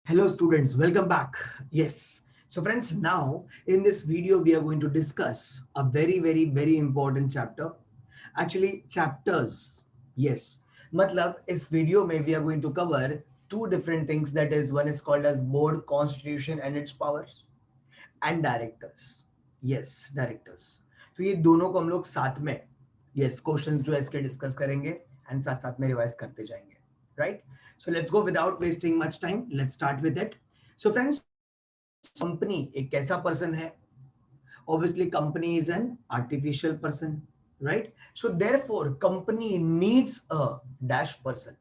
Hello students, welcome back. Yes. So friends, now in this video we are going to discuss a very important chapter. Actually chapters. Yes. मतलब इस video में we are going to cover two different things, that is one is called as board constitution and its powers and directors. Yes, directors. तो ये दोनों को हम लोग साथ में yes क्वेश्चंस जो है इसके डिस्कस करेंगे एंड साथ साथ में रिवाइज करते जाएंगे, right? So let's go without wasting much time. Let's start with it. So friends, company एक कैसा person है? Obviously, company is an artificial person, right? So therefore, company needs a dash person.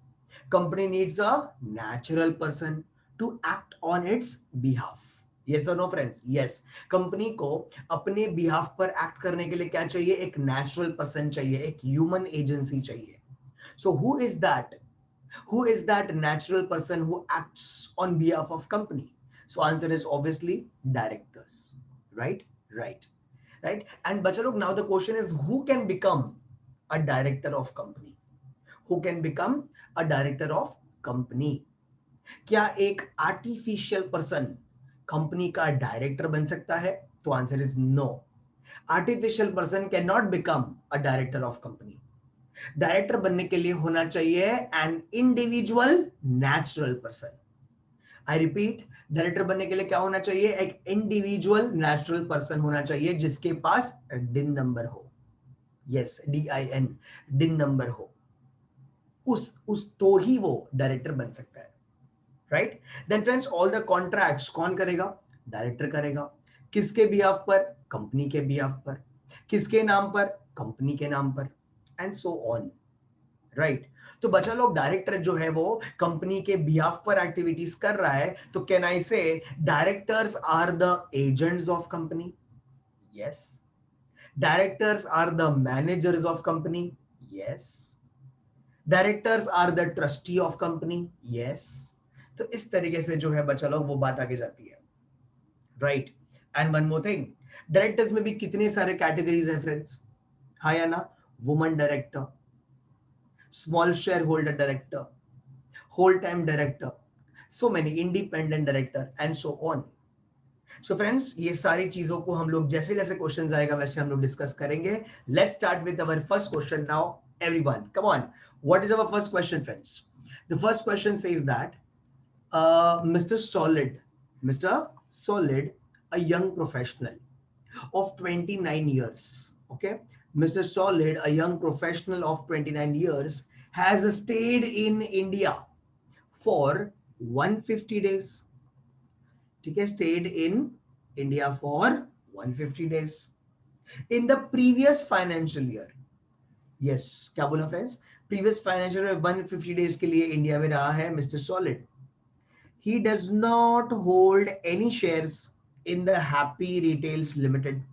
Company needs a natural person to act on its behalf. Yes or no, friends? Yes. Company को अपने behalf पर act करने के लिए क्या चाहिए? एक natural person चाहिए, एक ह्यूमन एजेंसी चाहिए. So who is that? Who is that natural person who acts on behalf of company? So answer is obviously directors, right? Right. And बच्चा लोग, now the question is who can become a director of company? Who can become a director of company? क्या एक artificial person company का director बन सकता है? तो answer is no. Artificial person can not become a director of company. Director बनने के लिए होना चाहिए an individual natural person. I repeat, director बनने के लिए क्या होना चाहिए? एक इंडिविजुअल नेचुरल पर्सन होना चाहिए जिसके पास डिन नंबर हो. यस, DIN, डिन नंबर हो. उस तो ही वो डायरेक्टर बन सकता है, right? Then friends, all the contracts कौन करेगा? डायरेक्टर करेगा. किसके बिहाफ पर? कंपनी के बिहाफ पर. किसके नाम पर? कंपनी के नाम पर. And so on, right? तो बचा लोग, डायरेक्टर जो है वो कंपनी के बिहाफ पर एक्टिविटीज कर रहा है, तो can I say directors are the agents of company? Yes. Directors are the managers of company? Yes. Directors are the trustee of company? Yes. तो इस तरीके से जो है बचा लोग वो बात आगे जाती है, right? And one more thing, directors में भी कितने सारे कैटेगरीज हैं फ्रेंड्स, हाँ या ना? Woman director, small shareholder director, whole time director, so many independent director and so on. So friends, ये सारी चीजों को हम लोग जैसे जैसे क्वेश्चंस आएगा वैसे हम लोग डिस्कस करेंगे. Let's start with our first question now. Everyone, come on. What is our first question, friends? The first question says that Mr. Solid, a young professional of 29 years. Okay, Mr. Solid, a young professional of 29 years, has stayed in India for 150 days. ठीक है, stayed in India for 150 days in the previous financial year. Yes, क्या बोला friends? previous financial year 150 days के लिए India में रहा है mister solid. He does not hold any shares in the Happy Retails Limited.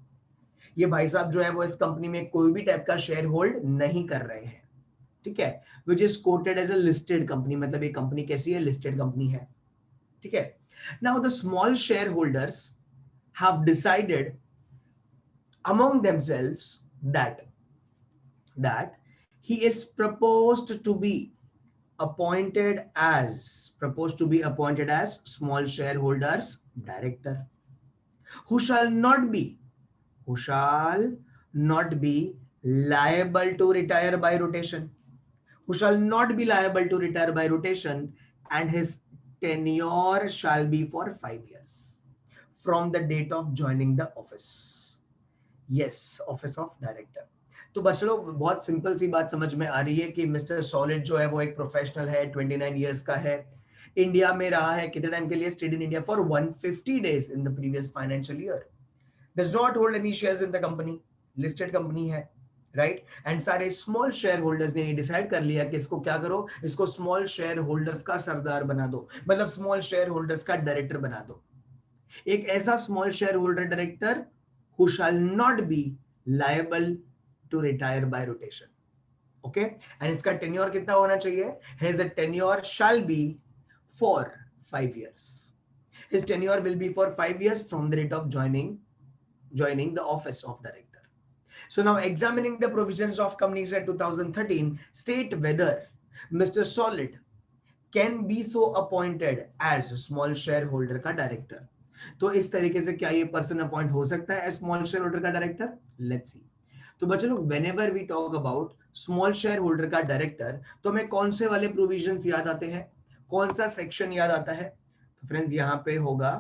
ये भाई साहब जो है वो इस कंपनी में कोई भी टाइप का शेयर होल्ड नहीं कर रहे हैं, ठीक है? Which is quoted as a listed company, मतलब ये कंपनी कैसी है? लिस्टेड कंपनी है, ठीक है? Now the small share holders have decided among themselves that he is proposed to be appointed as small shareholders director, who shall not be who shall not be liable to retire by rotation, who shall not be liable to retire by rotation, and his tenure shall be for 5 years from the date of joining the office. Yes, office of director. तो बच्चों, बहुत simple सी बात समझ में आ रही है कि mister solid जो है वो एक प्रोफेशनल है, 29 इयर्स का है, इंडिया में रहा है कितने टाइम के लिए? Stayed in India for 150 days in the previous financial year. Does not hold any shares in the company, listed company है, राइट? एंड सारे स्मॉल शेयर होल्डर्स ने डिसाइड कर लिया कि इसको क्या करो, इसको स्मॉल शेयर होल्डर्स का सरदार बना दो, मतलब स्मॉल शेयर होल्डर्स का डायरेक्टर बना दो. एक ऐसा small share holder director who shall not be liable to retire by rotation. Okay, and इसका टेन्योर कितना होना चाहिए? His tenure shall be for 5 years. His tenure will be for 5 years from the date of joining the office of director. So now, examining the provisions of Companies Act 2013 state whether Mr. Solid can be so appointed as small share holder का director. तो इस तरीके से क्या ये person appoint हो सकता है एज स्मॉल शेयर होल्डर का डायरेक्टर? Let's see. तो बच्चों लोग, whenever we talk about small share holder का डायरेक्टर, तो हमें कौन से वाले प्रोविजंस याद आते हैं, कौन सा सेक्शन याद आता है? तो फ्रेंड्स यहां पे होगा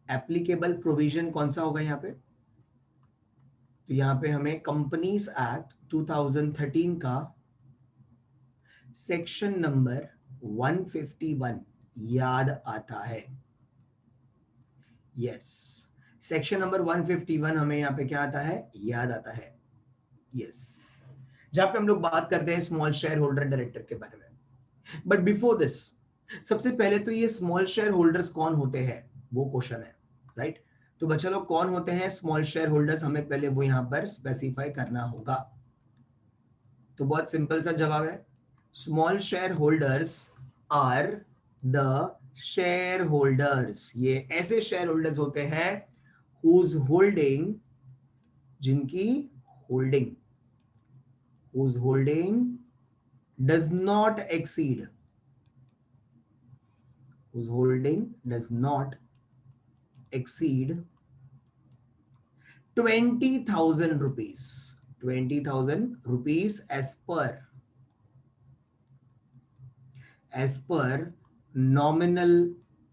एप्लीकेबल प्रोविजन, कौन सा होगा यहाँ पे? तो यहां पे हमें कंपनीज एक्ट 2013 का सेक्शन नंबर 151 याद आता है। यस, सेक्शन नंबर 151 हमें यहाँ पे क्या आता है, याद आता है। यस, जहां पे हम लोग बात करते हैं स्मॉल शेयर होल्डर डायरेक्टर के बारे में। बट बिफोर दिस, सबसे पहले तो ये स्मॉल शेयर होल्डर्स कौन होते हैं वो क्वेश्चन है, राइट? तो बच्चा लोग, कौन होते हैं स्मॉल शेयर होल्डर्स, हमें पहले वो यहां पर स्पेसिफाई करना होगा। तो बहुत सिंपल सा जवाब है, small share holders are the share holders. ये ऐसे शेयर होल्डर्स होते हैं हुज होल्डिंग, जिनकी holding, whose holding does not exceed, whose holding does not exceed 20,000 rupees, 20,000 rupees as per nominal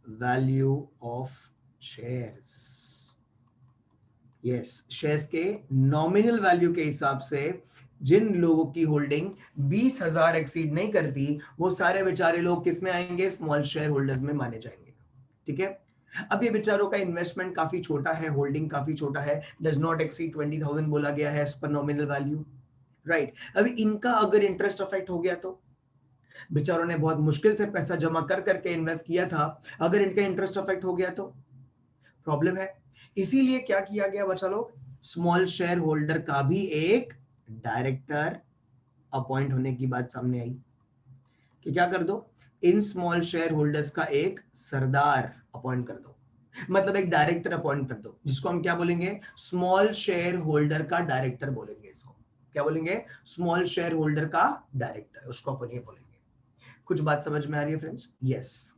value of shares। Yes, shares के nominal value के हिसाब से जिन लोगों की होल्डिंग 20,000 एक्सीड नहीं करती, वो सारे बेचारे लोग किस में आएंगे, स्मॉल शेयर होल्डर्स में माने जाएंगे। ठीक है, अब ये बेचारों का इन्वेस्टमेंट काफी छोटा है, होल्डिंग काफी छोटा है, डज नॉट एक्सीड 20,000 बोला गया है as per nominal value, right? अभी इनका अगर इंटरेस्ट अफेक्ट हो गया तो, बेचारों ने बहुत मुश्किल से पैसा जमा कर करके इन्वेस्ट किया था, अगर इनका इंटरेस्ट अफेक्ट हो गया तो प्रॉब्लम है। इसीलिए क्या किया गया बच्चा लोग, स्मॉल शेयर होल्डर का भी एक डायरेक्टर अपॉइंट होने की बात सामने आई कि क्या कर दो, इन स्मॉल शेयर होल्डर्स का एक सरदार अपॉइंट कर दो, मतलब एक डायरेक्टर अपॉइंट कर दो, जिसको हम क्या बोलेंगे, स्मॉल शेयर होल्डर का डायरेक्टर बोलेंगे। इसको क्या बोलेंगे, स्मॉल शेयर होल्डर का डायरेक्टर, उसको अपन ये बोलेंगे। कुछ बात समझ में आ रही है फ्रेंड्स? यस।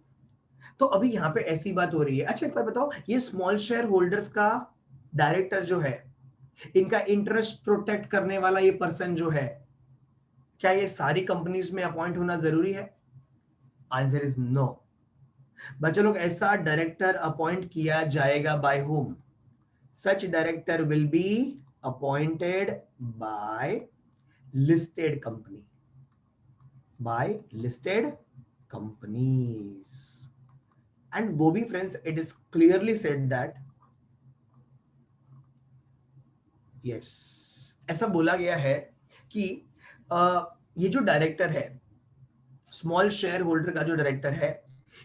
तो अभी यहाँ पे ऐसी बात हो रही है, अच्छा एक बार बताओ, ये स्मॉल शेयर होल्डर्स का डायरेक्टर जो है, इनका इंटरेस्ट प्रोटेक्ट करने वाला ये पर्सन जो है, क्या ये सारी कंपनीज में अपॉइंट होना जरूरी है? Answer is no. बच्चों लोग, ऐसा डायरेक्टर अपॉइंट किया जाएगा by whom? Such director will be appointed by listed company, by listed companies. And वो भी friends, it is clearly said that, yes, ऐसा बोला गया है कि ये जो डायरेक्टर है, स्मॉल शेयर होल्डर का जो डायरेक्टर है,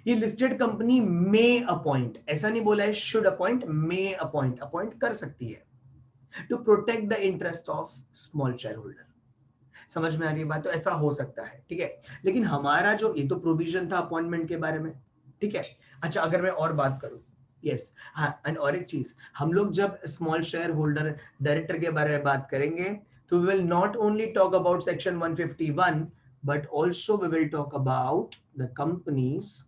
ये लिस्टेड कंपनी में अपॉइंट, ऐसा नहीं बोला है should appoint, may appoint, appoint कर सकती है to protect the interest of small share holder. समझ में आ रही है बात? तो ऐसा हो सकता है, ठीक है। लेकिन हमारा जो ये तो प्रोविजन था अपॉइंटमेंट के बारे में, ठीक है। अच्छा, अगर मैं और बात करूं, यस, हाँ, एंड और एक चीज, हम लोग जब स्मॉल शेयर होल्डर डायरेक्टर के बारे में बात करेंगे, तो we will not only talk about section 151, but also we will talk about the companies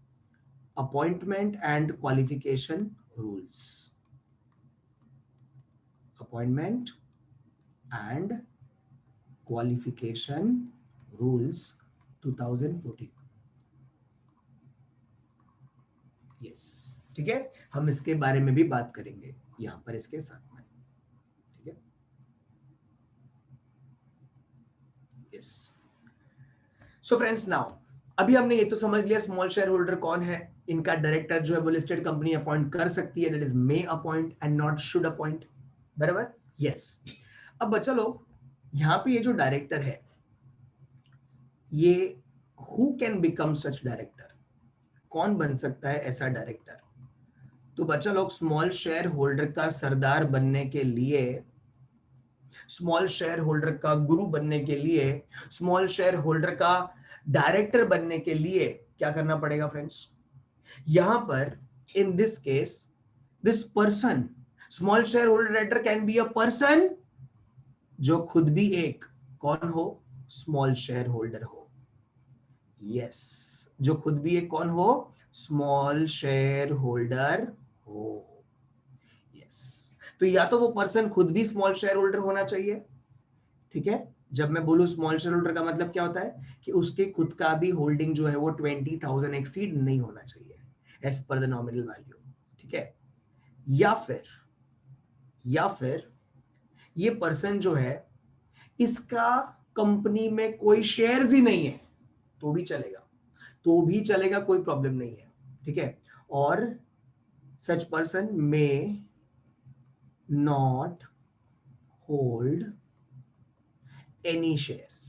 appointment and qualification rules, appointment and qualification rules 2014। Yes, ठीक है, हम इसके बारे में भी बात करेंगे यहां पर इसके साथ में, ठीक है। यस, सो फ्रेंड्स, नाउ अभी हमने ये तो समझ लिया स्मॉल शेयर होल्डर कौन है, इनका डायरेक्टर जो है वो लिस्टेड कंपनी अपॉइंट कर सकती है, that is may appoint and not should appoint, बराबर? यस। अब बच्चा लोग, यहां पे ये जो डायरेक्टर है, ये who can become such director, कौन बन सकता है ऐसा डायरेक्टर? तो बच्चा लोग, स्मॉल शेयर होल्डर का सरदार बनने के लिए, स्मॉल शेयर होल्डर का गुरु बनने के लिए, स्मॉल शेयर होल्डर का डायरेक्टर बनने के लिए क्या करना पड़ेगा फ्रेंड्स? यहां पर in this case, this person, small share holder director can be a person जो खुद भी एक कौन हो, स्मॉल शेयर होल्डर हो। यस, जो खुद भी एक कौन हो, स्मॉल शेयर होल्डर हो। यस, तो या तो वो पर्सन खुद भी स्मॉल शेयर होल्डर होना चाहिए, ठीक है। जब मैं बोलूं स्मॉल शेयर होल्डर का मतलब क्या होता है कि उसके खुद का भी होल्डिंग जो है वो 20,000 एक्सीड नहीं होना चाहिए as per the nominal value, ठीक है। या फिर ये पर्सन जो है इसका कंपनी में कोई शेयर्स ही नहीं है, तो भी चलेगा, तो भी चलेगा, कोई प्रॉब्लम नहीं है, ठीक है। और सच पर्सन में not hold any shares,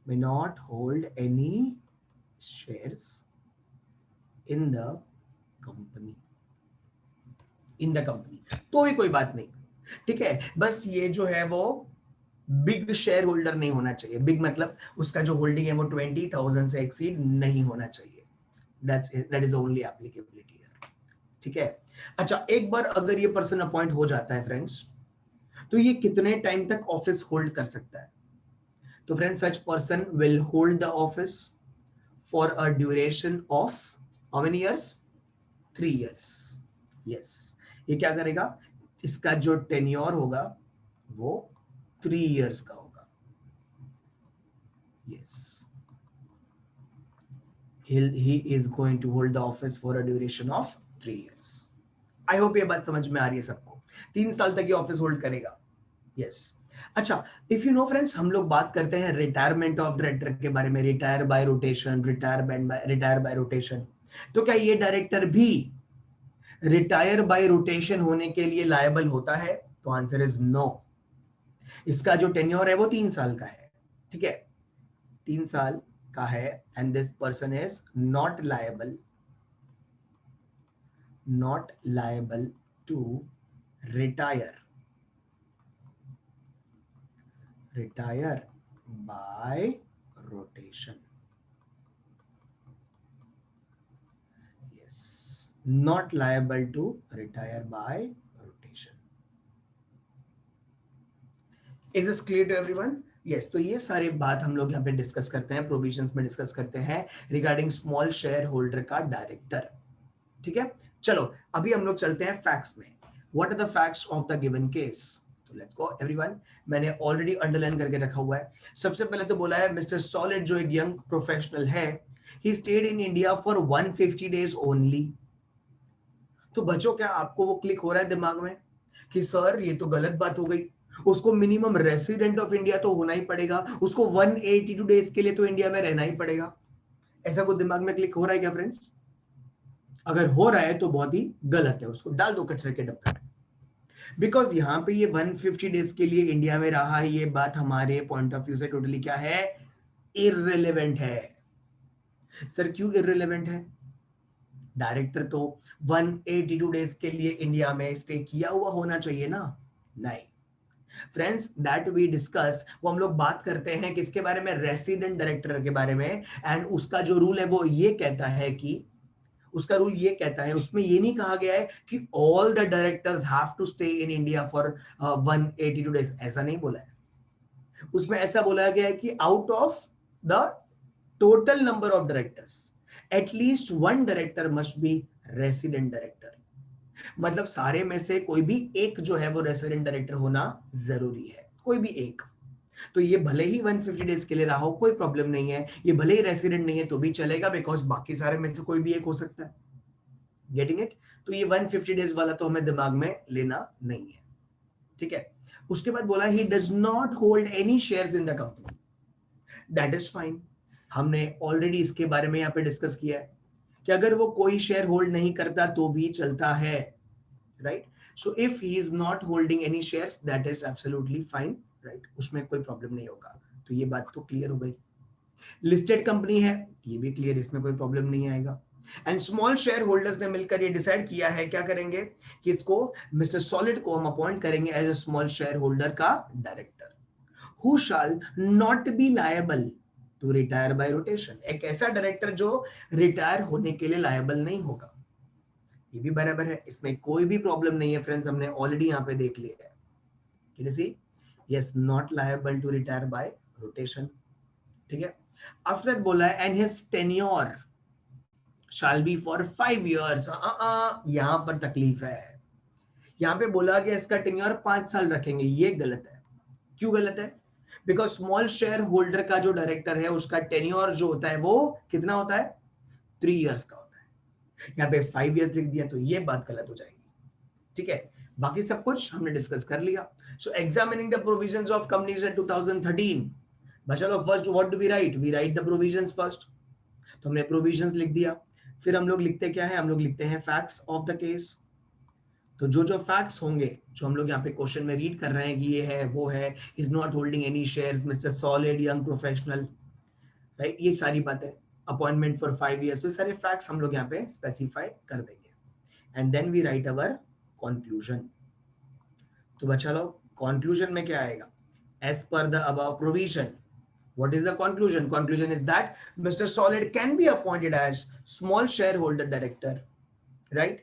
may not hold any shares in the company, तो भी कोई बात नहीं, ठीक है। बस ये जो है वो बिग शेयर होल्डर नहीं होना चाहिए, बिग मतलब उसका जो होल्डिंग है वो 20,000 से एक्सीड नहीं होना चाहिए, that is only applicability here, ठीक है। अच्छा, एक बार अगर ये पर्सन अपॉइंट हो जाता है फ्रेंड्स, तो ये कितने टाइम तक ऑफिस होल्ड कर सकता है? तो friends, such person will hold the office for a duration of how many years? 3 years. Yes. ये क्या करेगा? इसका जो टेन्योर होगा वो 3 years का होगा। Yes. He is going to hold the office for a duration of 3 years. I hope ये बात समझ में आ रही है सबको। 3 साल तक ये ऑफिस होल्ड करेगा। Yes. अच्छा, इफ यू नो फ्रेंड्स, हम लोग बात करते हैं रिटायरमेंट ऑफ डायरेक्टर के बारे में, retire by rotation, retire by rotation. तो क्या ये डायरेक्टर भी रिटायर बाय रोटेशन होने के लिए लायबल होता है? तो आंसर इज नो। इसका जो टेन्योर है वो 3 साल का है, ठीक है, 3 साल का है, and this person is not liable to retire by rotation. Yes, not liable to retire by rotation. Is this clear to everyone? Yes, तो ये सारी बात हम लोग यहाँ पे डिस्कस करते हैं, प्रोविजंस में डिस्कस करते हैं रिगार्डिंग स्मॉल शेयर होल्डर का डायरेक्टर, ठीक है। चलो अभी हम लोग चलते हैं फैक्ट्स में। What are the facts of the given case? तो लेट्स गो एवरीवन। मैंने ऑलरेडी अंडरलाइन करके रखा हुआ है। सबसे पहले तो बोला है मिस्टर सॉलिड जो एक यंग प्रोफेशनल है, he stayed in India for 150 days only. तो बच्चों, क्या आपको वो क्लिक हो रहा है दिमाग में कि सर ये तो गलत बात हो गई, उसको मिनिमम रेसिडेंट ऑफ इंडिया तो होना ही पड़ेगा, उसको 182 डेज के लिए तो इंडिया में रहना ही पड़ेगा? ऐसा कुछ दिमाग में क्लिक हो रहा है क्या फ्रेंड्स? अगर हो रहा है तो बहुत ही गलत है, उसको डाल दो कचरे के डब्बे में। बिकॉज यहाँ पे ये 150 डेज के लिए इंडिया में रहा है, ये बात हमारे पॉइंट ऑफ व्यू से टोटली क्या है, इररिलेवेंट है। सर क्यों इररिलेवेंट है? डायरेक्टर तो 182 डेज के लिए इंडिया में स्टे किया हुआ होना चाहिए ना? नहीं फ्रेंड्स, दैट वी डिस्कस, वो हम लोग बात करते हैं किसके बारे में, रेसिडेंट डायरेक्टर के बारे में। एंड उसका जो रूल है वो ये कहता है कि उसमें ये नहीं कहा गया है कि all the directors have to stay in India for 182 days, ऐसा नहीं बोला है। उसमें ऐसा बोला गया है कि out of the total number of directors at least one director must be resident director, मतलब सारे में से कोई भी एक जो है वो रेसिडेंट डायरेक्टर होना जरूरी है, कोई भी एक। तो ये भले ही 150 डेज के लिए रहा हो, कोई प्रॉब्लम नहीं है, ये भले ही रेसिडेंट नहीं है तो भी चलेगा, बिकॉज बाकी सारे में से कोई भी एक हो सकता है। Getting it? तो ये 150 डेज वाला तो हमें दिमाग में लेना नहीं है, ठीक है। उसके बाद बोला he does not hold any shares in the company, that is fine. हमने ऑलरेडी इसके बारे में यहाँ पे डिस्कस किया है कि अगर वो कोई शेयर होल्ड नहीं करता तो भी चलता है, right. So if he is not holding any shares that is absolutely fine, right, उसमें कोई प्रॉब्लम नहीं होगा। तो ये बात तो क्लियर हो गई। लिस्टेड कंपनी है, ये भी क्लियर, इसमें कोई प्रॉब्लम नहीं आएगा। एंड स्मॉल शेयर होल्डर्स ने मिलकर ये डिसाइड किया है, क्या करेंगे कि इसको मिस्टर सॉलिड को हम अपॉइंट करेंगे as a small share holder का director, who shall not be liable to retire by rotation. एक ऐसा डायरेक्टर जो रिटायर होने के लिए लायबल नहीं होगा, ये भी बराबर है, इसमें कोई भी प्रॉब्लम नहीं है फ्रेंड्स, हमने ऑलरेडी यहाँ पे देख लिया है। Can you see? Yes, not liable to retire by rotation, ठीक है। आफ्टर दैट बोला है and his tenure shall be for 5 years। यहां पर तकलीफ है। यहां पे बोला कि इसका टेन्योर 5 साल रखेंगे, ये गलत है। क्यों गलत है? बिकॉज स्मॉल शेयर होल्डर का जो डायरेक्टर है उसका टेन्योर जो होता है वो कितना होता है? 3 years का होता है। यहाँ पे 5 years लिख दिया तो ये बात गलत हो जाएगी। ठीक है, बाकी सब कुछ हमने डिस्कस कर लिया। So examining the provisions of companies in 2013। चलो first what do we write? We write the provisions first. तो हमने प्रोविजंस लिख दिया। फिर हम लोग लिखते क्या है? हम लोग लिखते हैं फैक्ट्स ऑफ द केस। तो जो जो फैक्ट्स होंगे जो हम लोग यहाँ पे क्वेश्चन में रीड कर रहे हैं कि ये है वो है, is not holding any shares, mister solid young professional, right, ये सारी बातें, अपॉइंटमेंट फॉर 5 years, तो सारे फैक्ट्स हम लोग यहाँ पे स्पेसिफाई कर देंगे and then we write our conclusion. तो बच्चा लोग कंक्लूजन में क्या आएगा? As per the above provision, what is the conclusion? Conclusion is that Mr. Solid can be appointed as small shareholder director, right,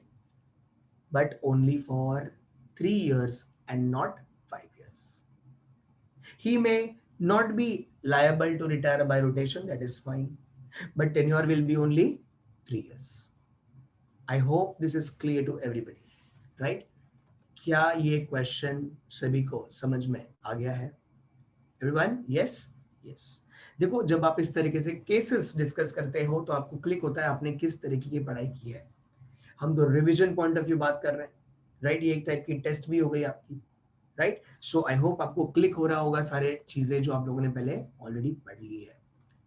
but only for 3 years and not 5 years. He may not be liable to retire by rotation, that is fine, but tenure will be only 3 years. I hope this is clear to everybody, right? क्या ये question सभी को समझ में आ गया है? Everyone, yes yes. देखो, जब आप इस तरीके से केसेस डिस्कस करते हो तो आपको क्लिक होता है आपने किस तरीके की पढ़ाई की है। हम तो रिवीजन पॉइंट ऑफ व्यू बात कर रहे हैं, राइट, ये एक टाइप की टेस्ट भी हो गई आपकी, राइट। सो आई होप आपको क्लिक हो रहा होगा सारे चीजें जो आप लोगों ने पहले ऑलरेडी पढ़ ली है।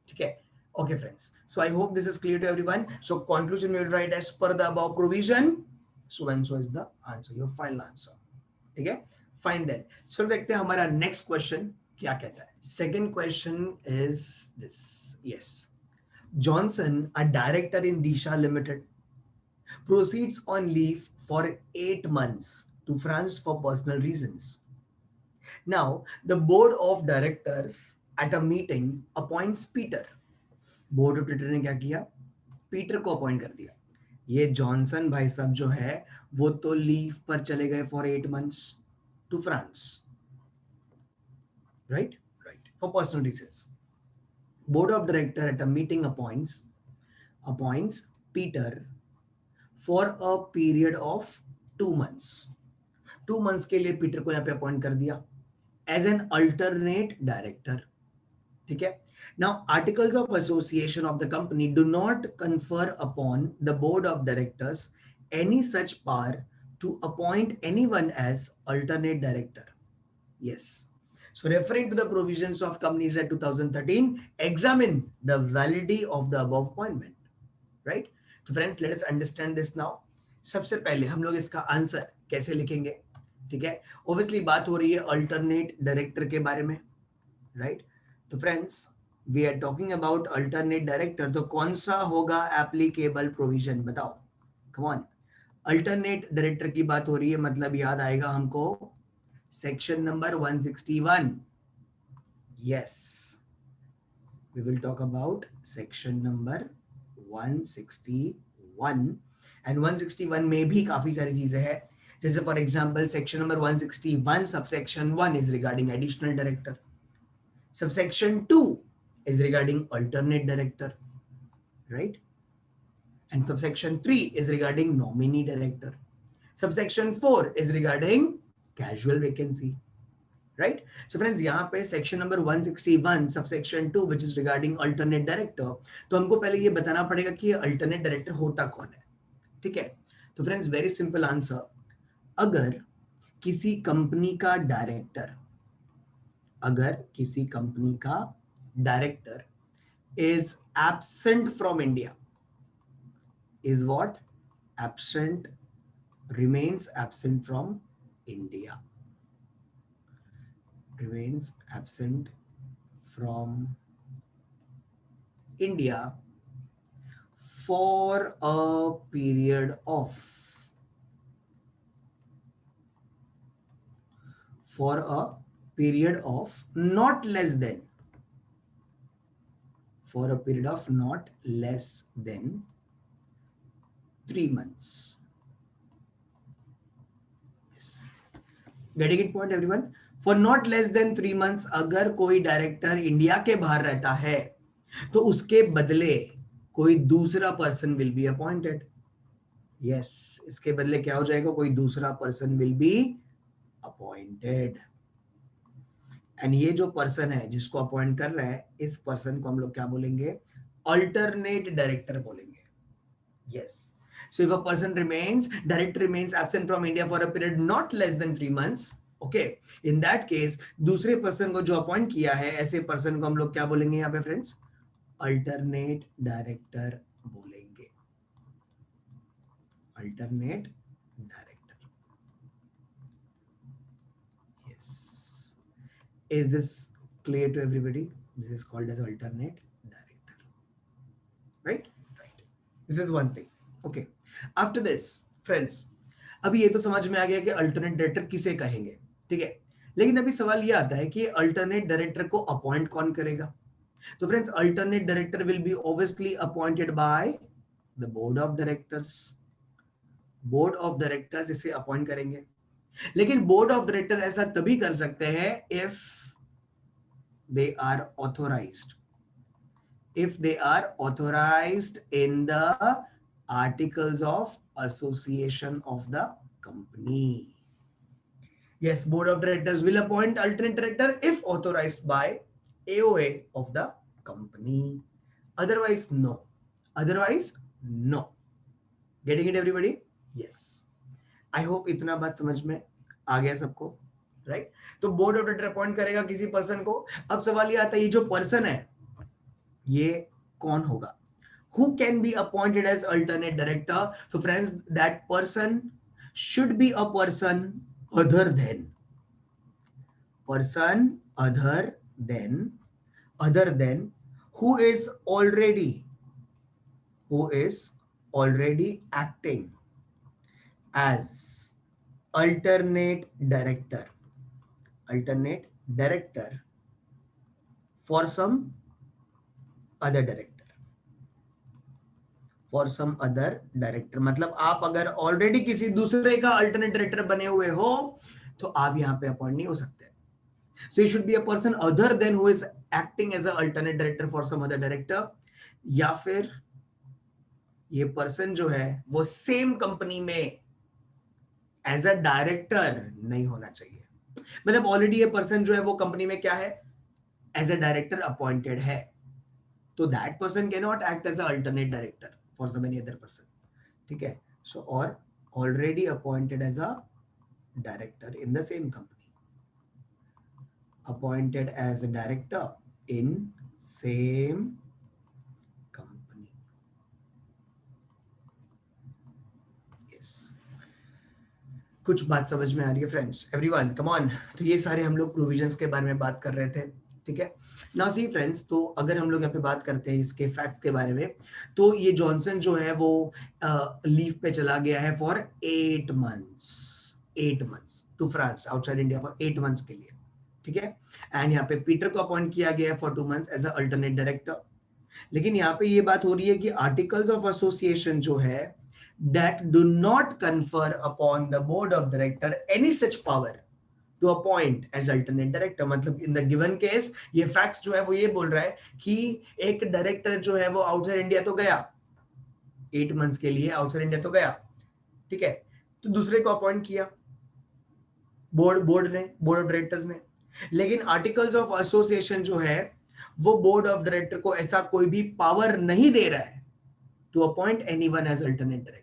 ठीक है, okay friends, so I hope this is clear to everyone. So conclusion will write as per the above provision, so and so is the answer, your final answer. ठीक है, फाइन देन। सो देखते हैं हमारा next question क्या कहता है। Second question is this, yes, Johnson, a director in Disha limited, proceeds on leave for 8 months to France for personal reasons. Now, the board of directors at a meeting appoints Peter. Board of director ने क्या किया? Peter को appoint कर दिया। ये Johnson भाई साहब जो है वो तो लीव पर चले गए for 8 months to France, right right, for personal reasons. Board of director at a meeting appoints Peter for a period of 2 months। 2 months के लिए पीटर को यहाँ पे अपॉइंट कर दिया एज एन अल्टरनेट डायरेक्टर। ठीक है, now articles of association of the company do not confer upon the board of directors any such power to appoint anyone as alternate director. Yes, so referring to the provisions of Companies Act 2013, examine the validity of the above appointment, right? तो friends, late us understand this now. सबसे पहले हम लोग इसका answer कैसे लिखेंगे? ठीक है, ऑब्वियसली बात हो रही है अल्टरनेट डायरेक्टर के बारे में, राइट। तो friends, we are talking about alternate director, तो कौन सा होगा एप्लीकेबल प्रोविजन? बताओ, कम ऑन। अल्टरनेट डायरेक्टर की बात हो रही है, मतलब याद आएगा हमको section number 161। Yes, we will talk about section number 161, and 161 में भी काफी सारी चीजें हैं, जैसे for example section number 161 subsection 1 is regarding additional director, subsection 2 is regarding alternate director, right, and subsection 3 is regarding nominee director, subsection 4 is regarding casual vacancy, right. So friends, यहाँ पे section number 161 subsection 2 which is regarding alternate director, तो हमको पहले ये बताना पड़ेगा कि ये अल्टरनेट डायरेक्टर होता कौन है। ठीक है, तो फ्रेंड्स, वेरी सिंपल आंसर, अगर किसी कंपनी का डायरेक्टर, अगर किसी कंपनी का director is absent from India, is what? Absent, remains absent from India, remains absent from India for a period of not less than, for a period of not less than 3 months. Yes, getting it point everyone? For not less than 3 months, अगर कोई director India के बाहर रहता है तो उसके बदले कोई दूसरा person will be appointed. Yes, इसके बदले क्या हो जाएगा, कोई दूसरा person will be appointed. And ये जो पर्सन है जिसको अपॉइंट कर रहे हैं, इस पर्सन को हम लोग क्या बोलेंगे, अल्टरनेट डायरेक्टर बोलेंगे। Yes, so if a person remains director remains absent from India for a period not less than 3 months, okay, in that case दूसरे पर्सन को जो अपॉइंट किया है, ऐसे पर्सन को हम लोग क्या बोलेंगे यहाँ पे फ्रेंड्स, अल्टरनेट डायरेक्टर बोलेंगे। Alternate director. Yes, is this clear to everybody? This is called as alternate director, right? Right, this is one thing. Okay, after this friends, अभी ये तो समझ में आ गया कि अल्टरनेट डायरेक्टर किसे कहेंगे, ठीक है। लेकिन अभी सवाल ये आता है कि अल्टरनेट डायरेक्टर को अपॉइंट कौन करेगा। तो friends, alternate director will B obviously appointed by the board of directors. Board of directors इसे अपॉइंट करेंगे। लेकिन बोर्ड ऑफ डायरेक्टर ऐसा तभी कर सकते हैं if they are authorized, if they are authorized in the articles of association of the company. Yes, board of directors will appoint alternate director if authorized by AOA of the company. Otherwise no, otherwise no. Getting it everybody? Yes, I hope इतना बात समझ में आ गया सबको, right. तो board of director appoint करेगा किसी person को। अब सवाल ये आता है, ये जो पर्सन है ये कौन होगा, who can be appointed as alternate director? So friends, that person should be a person other than, person other than who is already acting as alternate director for some other director। मतलब आप अगर already किसी दूसरे का alternate director बने हुए हो तो आप यहाँ पे अपॉइंट नहीं हो सकते। So you should be a person other than who is acting as a alternate director for some other director, या फिर ये पर्सन जो है वो सेम कंपनी में एज अ डायरेक्टर नहीं होना चाहिए। मतलब ऑलरेडी ये पर्सन जो है वो कंपनी में क्या है, एज अ डायरेक्टर अपॉइंटेड है, तो that person can not act as a alternate director for some any other person, ठीक है। सो और already appointed as a director in the same company, appointed as a director in same company. Yes, कुछ बात समझ में आ रही है friends, everyone come on. तो ये सारे हम लोग प्रोविजंस के बारे में बात कर रहे थे, ठीक है। नाउ सी फ्रेंड्स, तो अगर हम लोग यहाँ पे बात करते हैं इसके फैक्ट्स के बारे में, तो ये जॉनसन जो है वो लीव पे चला गया है for 8 months to France, outside India for 8 months के लिए, ठीक है। एंड यहाँ पे पीटर को अपॉइंट किया गया है for 2 months as a alternate director. लेकिन यहाँ पे ये बात हो रही है कि आर्टिकल्स ऑफ एसोसिएशन जो है that do not confer upon the board of director any such power to appoint as alternate director। मतलब in the given case ये facts जो है वो ये बोल रहा है कि एक डायरेक्टर जो है वो आउटसाइड इंडिया तो गया 8 मंथ्स के लिए, आउटसाइड इंडिया तो गया, ठीक है, तो दूसरे को अपॉइंट किया बोर्ड ऑफ डायरेक्टर्स ने। लेकिन आर्टिकल्स ऑफ एसोसिएशन जो है वो बोर्ड ऑफ डायरेक्टर को ऐसा कोई भी पावर नहीं दे रहा है to appoint anyone as alternate director.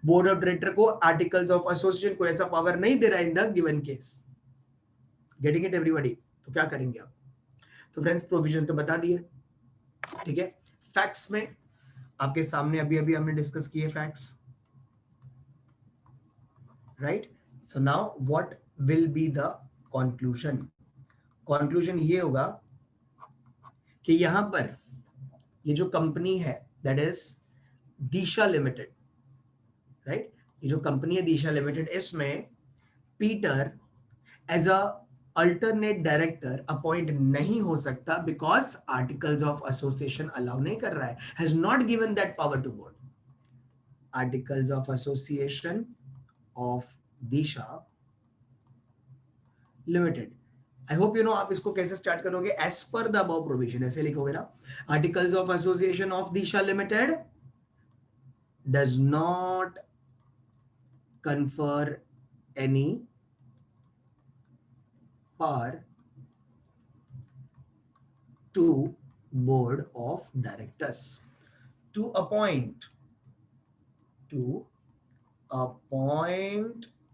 Board of director को आर्टिकल्स ऑफ एसोसिएशन को ऐसा पावर नहीं दे रहा in the given case. Getting it everybody? तो क्या करेंगे आप? तो फ्रेंड्स, प्रोविजन तो बता दिए, ठीक है। फैक्ट्स में आपके सामने अभी अभी हमने डिस्कस किए facts, right. So now what will be the conclusion? Conclusion ये होगा कि यहां पर ये जो कंपनी है that is Disha limited, right, ये जो कंपनी है दिशा लिमिटेड, इसमें Peter as a alternate director appoint नहीं हो सकता because articles of association allow नहीं कर रहा है, has not given that power to board. Articles of association of Disha limited I hope you no आप इसको कैसे स्टार्ट करोगे, as per the above provision ऐसे लिखोगे ना, articles of association of Disha limited does not confer any power to board of directors to appoint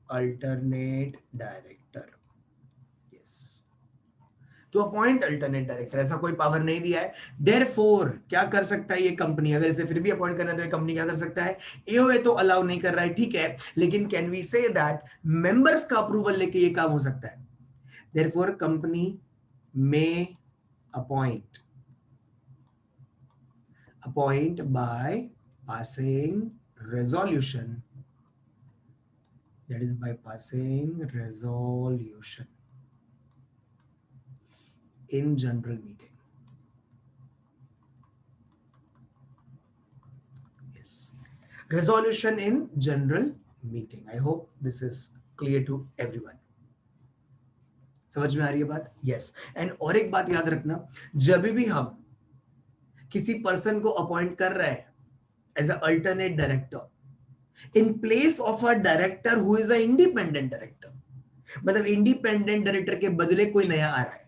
alternate director. Yes, to appoint alternate director, ऐसा कोई power नहीं दिया है. देयरफॉर क्या कर सकता है ये कंपनी, अगर इसे फिर भी अपॉइंट करना है तो ये कंपनी क्या कर सकता है, एओए तो अलाउ नहीं कर रहा है, ठीक है, लेकिन can we say that members का अप्रूवल लेके ये काम हो सकता है. देयरफॉर कंपनी मे appoint by passing resolution, that is by passing resolution in general meeting. Yes, resolution in general meeting. I hope this is clear to everyone. समझ में आ रही है बात? यस. एंड और एक बात याद रखना, जब भी हम किसी पर्सन को अपॉइंट कर रहे हैं as a alternate director in place of a director who is a independent director, मतलब इंडिपेंडेंट डायरेक्टर के बदले कोई नया आ रहा है,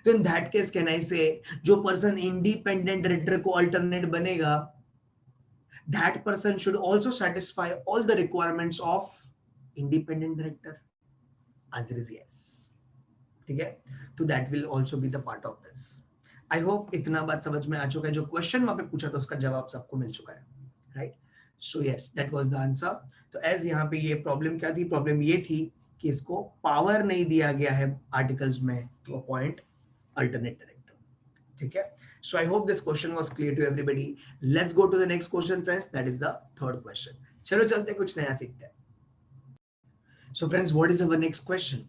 तो in that case can I say जो पर्सन इंडिपेंडेंट डायरेक्टर को अल्टरनेट बनेगा, that person should also satisfy all the requirements of independent director. Answer is yes. ठीक है, तो that will also be the part of this. I hope इतना बात समझ में आ चुका है, जो क्वेश्चन वहां पे पूछा था उसका जवाब सबको मिल चुका है, right? So yes, that was the answer. तो एज यहाँ पे ये प्रॉब्लम क्या थी, प्रॉब्लम ये थी कि इसको पावर नहीं दिया गया है आर्टिकल्स में टू अपॉइंट अल्टरनेट डायरेक्टर. ठीक है, so I hope this question was clear to everybody. Let's go to the next question friends, that is the third question. चलो चलते कुछ नया सीखते हैं. So friends, what is our next question?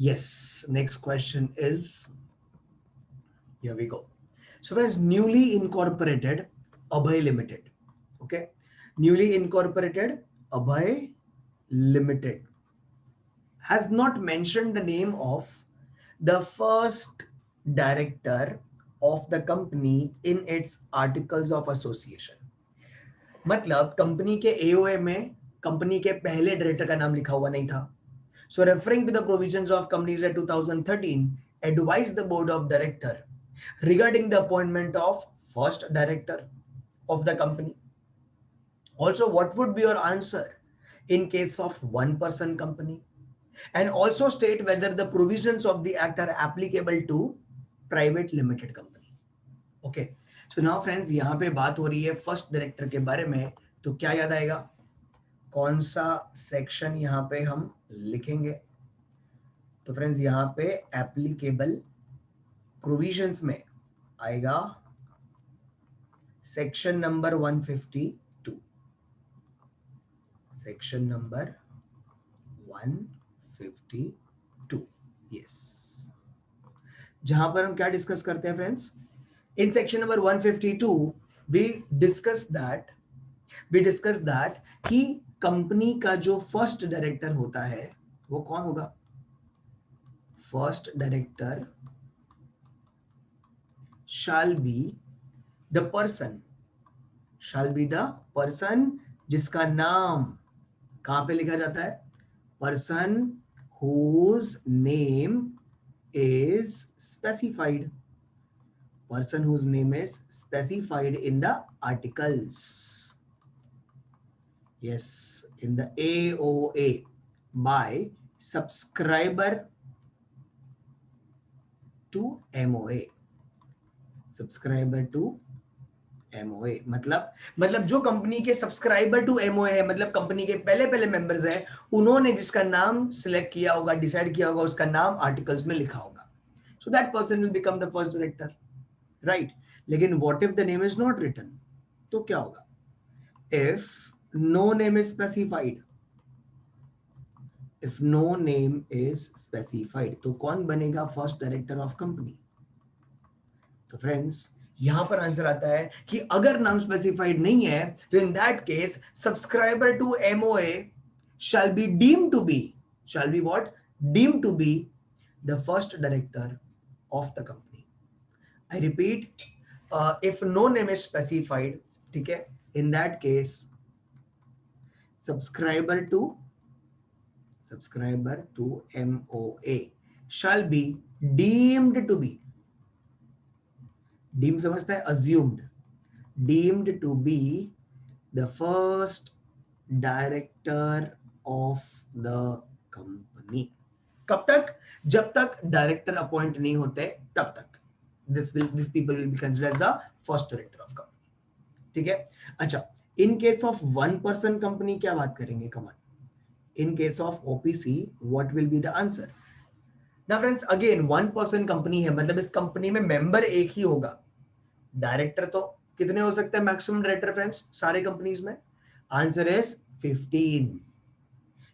Yes, next question is, here we go. So friends, newly incorporated Abhay Limited, okay, newly incorporated Abhay Limited has not mentioned the name of the first director of the company in its articles of association. मतलब company के AOA में company के पहले director का नाम लिखा हुआ नहीं था. So referring to the provisions of Companies Act 2013, advise the board of director regarding the appointment of first director of the company. Also, what would be your answer in case of one person company? And also state whether the provisions of the act are applicable to private limited company. Okay. So now friends, यहाँ पे बात हो रही है first director के बारे में, तो क्या याद आएगा, कौन सा सेक्शन यहाँ पे हम लिखेंगे? तो फ्रेंड्स यहाँ पे एप्लीकेबल प्रोविजंस में आएगा section number 152, section number 152. Yes, जहां पर हम क्या डिस्कस करते हैं friends, in section number 152 we discuss that कि कंपनी का जो फर्स्ट डायरेक्टर होता है वो कौन होगा? First director shall be the person जिसका नाम कहां पे लिखा जाता है? Person whose name is specified, person whose name is specified in the articles. Yes, in the AOA by subscriber to MOA. Subscriber to MOA मतलब जो कंपनी के सब्सक्राइबर टू एमओए है, मतलब कंपनी के पहले मेंबर्स हैं, उन्होंने जिसका नाम सिलेक्ट किया होगा, डिसाइड किया होगा, उसका नाम आर्टिकल्स में लिखा होगा. So that person will become the first director, right? लेकिन what if the name is not written, तो क्या होगा? If no name is specified, if no name is specified, तो कौन बनेगा फर्स्ट डायरेक्टर ऑफ कंपनी? तो फ्रेंड्स यहां पर आंसर आता है कि अगर नाम स्पेसिफाइड नहीं है तो in that case subscriber to MOA shall be deemed to be what? Deemed to be the first director of the company. I repeat, if no name is specified, ठीक है, in that case subscriber to MOA shall be deemed to be, deemed समझता है, assumed, deemed to be the first director of the company. कब तक? जब तक director appoint नहीं होते तब तक this people will be considered as the first director of company. ठीक है. अच्छा, in case of one person company क्या बात करेंगे? कमान, in case of OPC what will be the answer? Now friends, again one person company है, मतलब इस company में मेंबर एक ही होगा. डायरेक्टर तो कितने हो सकते हैं मैक्सिमम डायरेक्टर फ्रेंड्स सारे कंपनीज में? Answer is 15.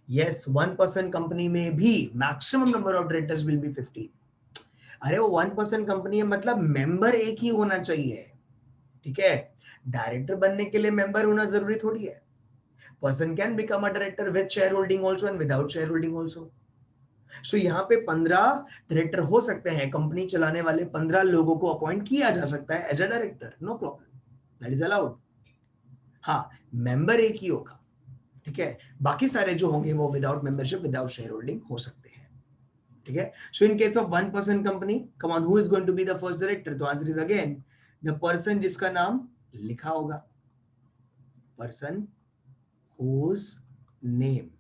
यस, 1% कंपनी में भी maximum number of directors will be 15. अरे वो 1% कंपनी है, मतलब मेंबर एक ही होना चाहिए. ठीक है, डायरेक्टर बनने के लिए मेंबर होना जरूरी थोड़ी है. Person can become a director with share holding also and without share holding also. So यहाँ पे 15 डायरेक्टर हो सकते हैं. कंपनी चलाने वाले 15 लोगों को अपॉइंट किया जा सकता है as a director, no problem, that is allowed. हाँ, मेंबर एक ही होगा. ठीक है, बाकी सारे जो होंगे वो without membership, without share holding हो सकते हैं. ठीक है. So in case of 1% company, come on, who is going to be the first director? तो answer is again the person जिसका नाम लिखा होगा, person whose name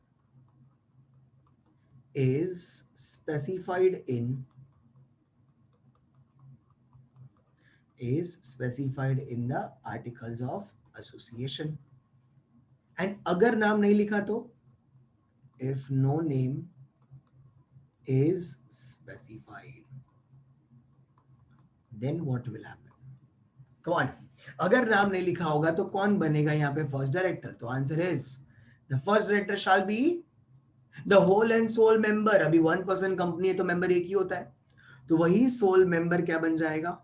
is specified in the articles of association. And अगर नाम नहीं लिखा तो, if no name is specified, then what will happen? Come on, अगर नाम नहीं लिखा होगा तो कौन बनेगा यहाँ पे फर्स्ट डायरेक्टर? तो answer is the first director shall be the whole and sole member. अभी 1% कंपनी है तो मेंबर एक ही होता है, तो वही सोल मेंबर क्या बन जाएगा?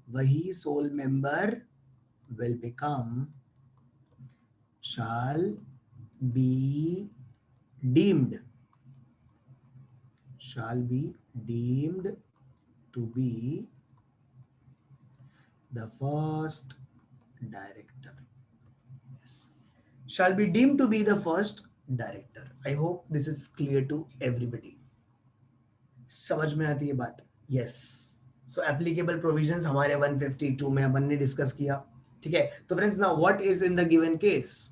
वही sole member will become, shall be deemed to be the first director. Yes, shall be deemed to be the first director. I hope this is clear to everybody. समझ में आती है बात? Yes. So applicable provisions हमारे 152 में अपन ने discuss किया. ठीक है, तो friends now what is in the given case?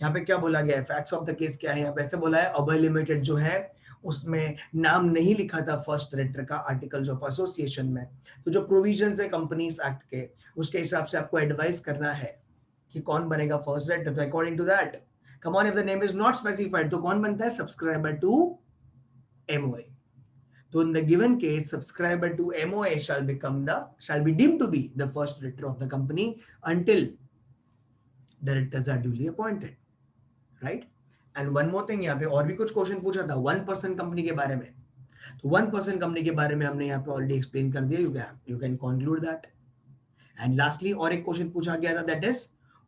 यहाँ पे क्या बोला गया है? फैक्ट्स ऑफ द केस क्या है? यहाँ पे ऐसे बोला है, अभय लिमिटेड जो है उसमें नाम नहीं लिखा था फर्स्ट डायरेक्टर का आर्टिकल्स ऑफ एसोसिएशन में. तो जो प्रोविजंस है कंपनीज एक्ट के, उसके हिसाब से आपको एडवाइस करना है कि कौन बनेगा फर्स्ट डायरेक्टर. तो according to that, come on, if the name is not specified तो कौन बनता है? Subscriber to MOA. So in the given case, subscriber to MOA shall be deemed to be the first director of the company until directors are duly appointed, right? And one more thing, यहाँ पे और भी कुछ question पूछा था 1% company के बारे में. तो 1% कंपनी के बारे में हमने यहाँ पे ऑलरेडी एक्सप्लेन कर दिया. You can conclude that. And lastly, और एक क्वेश्चन पूछा गया था, that is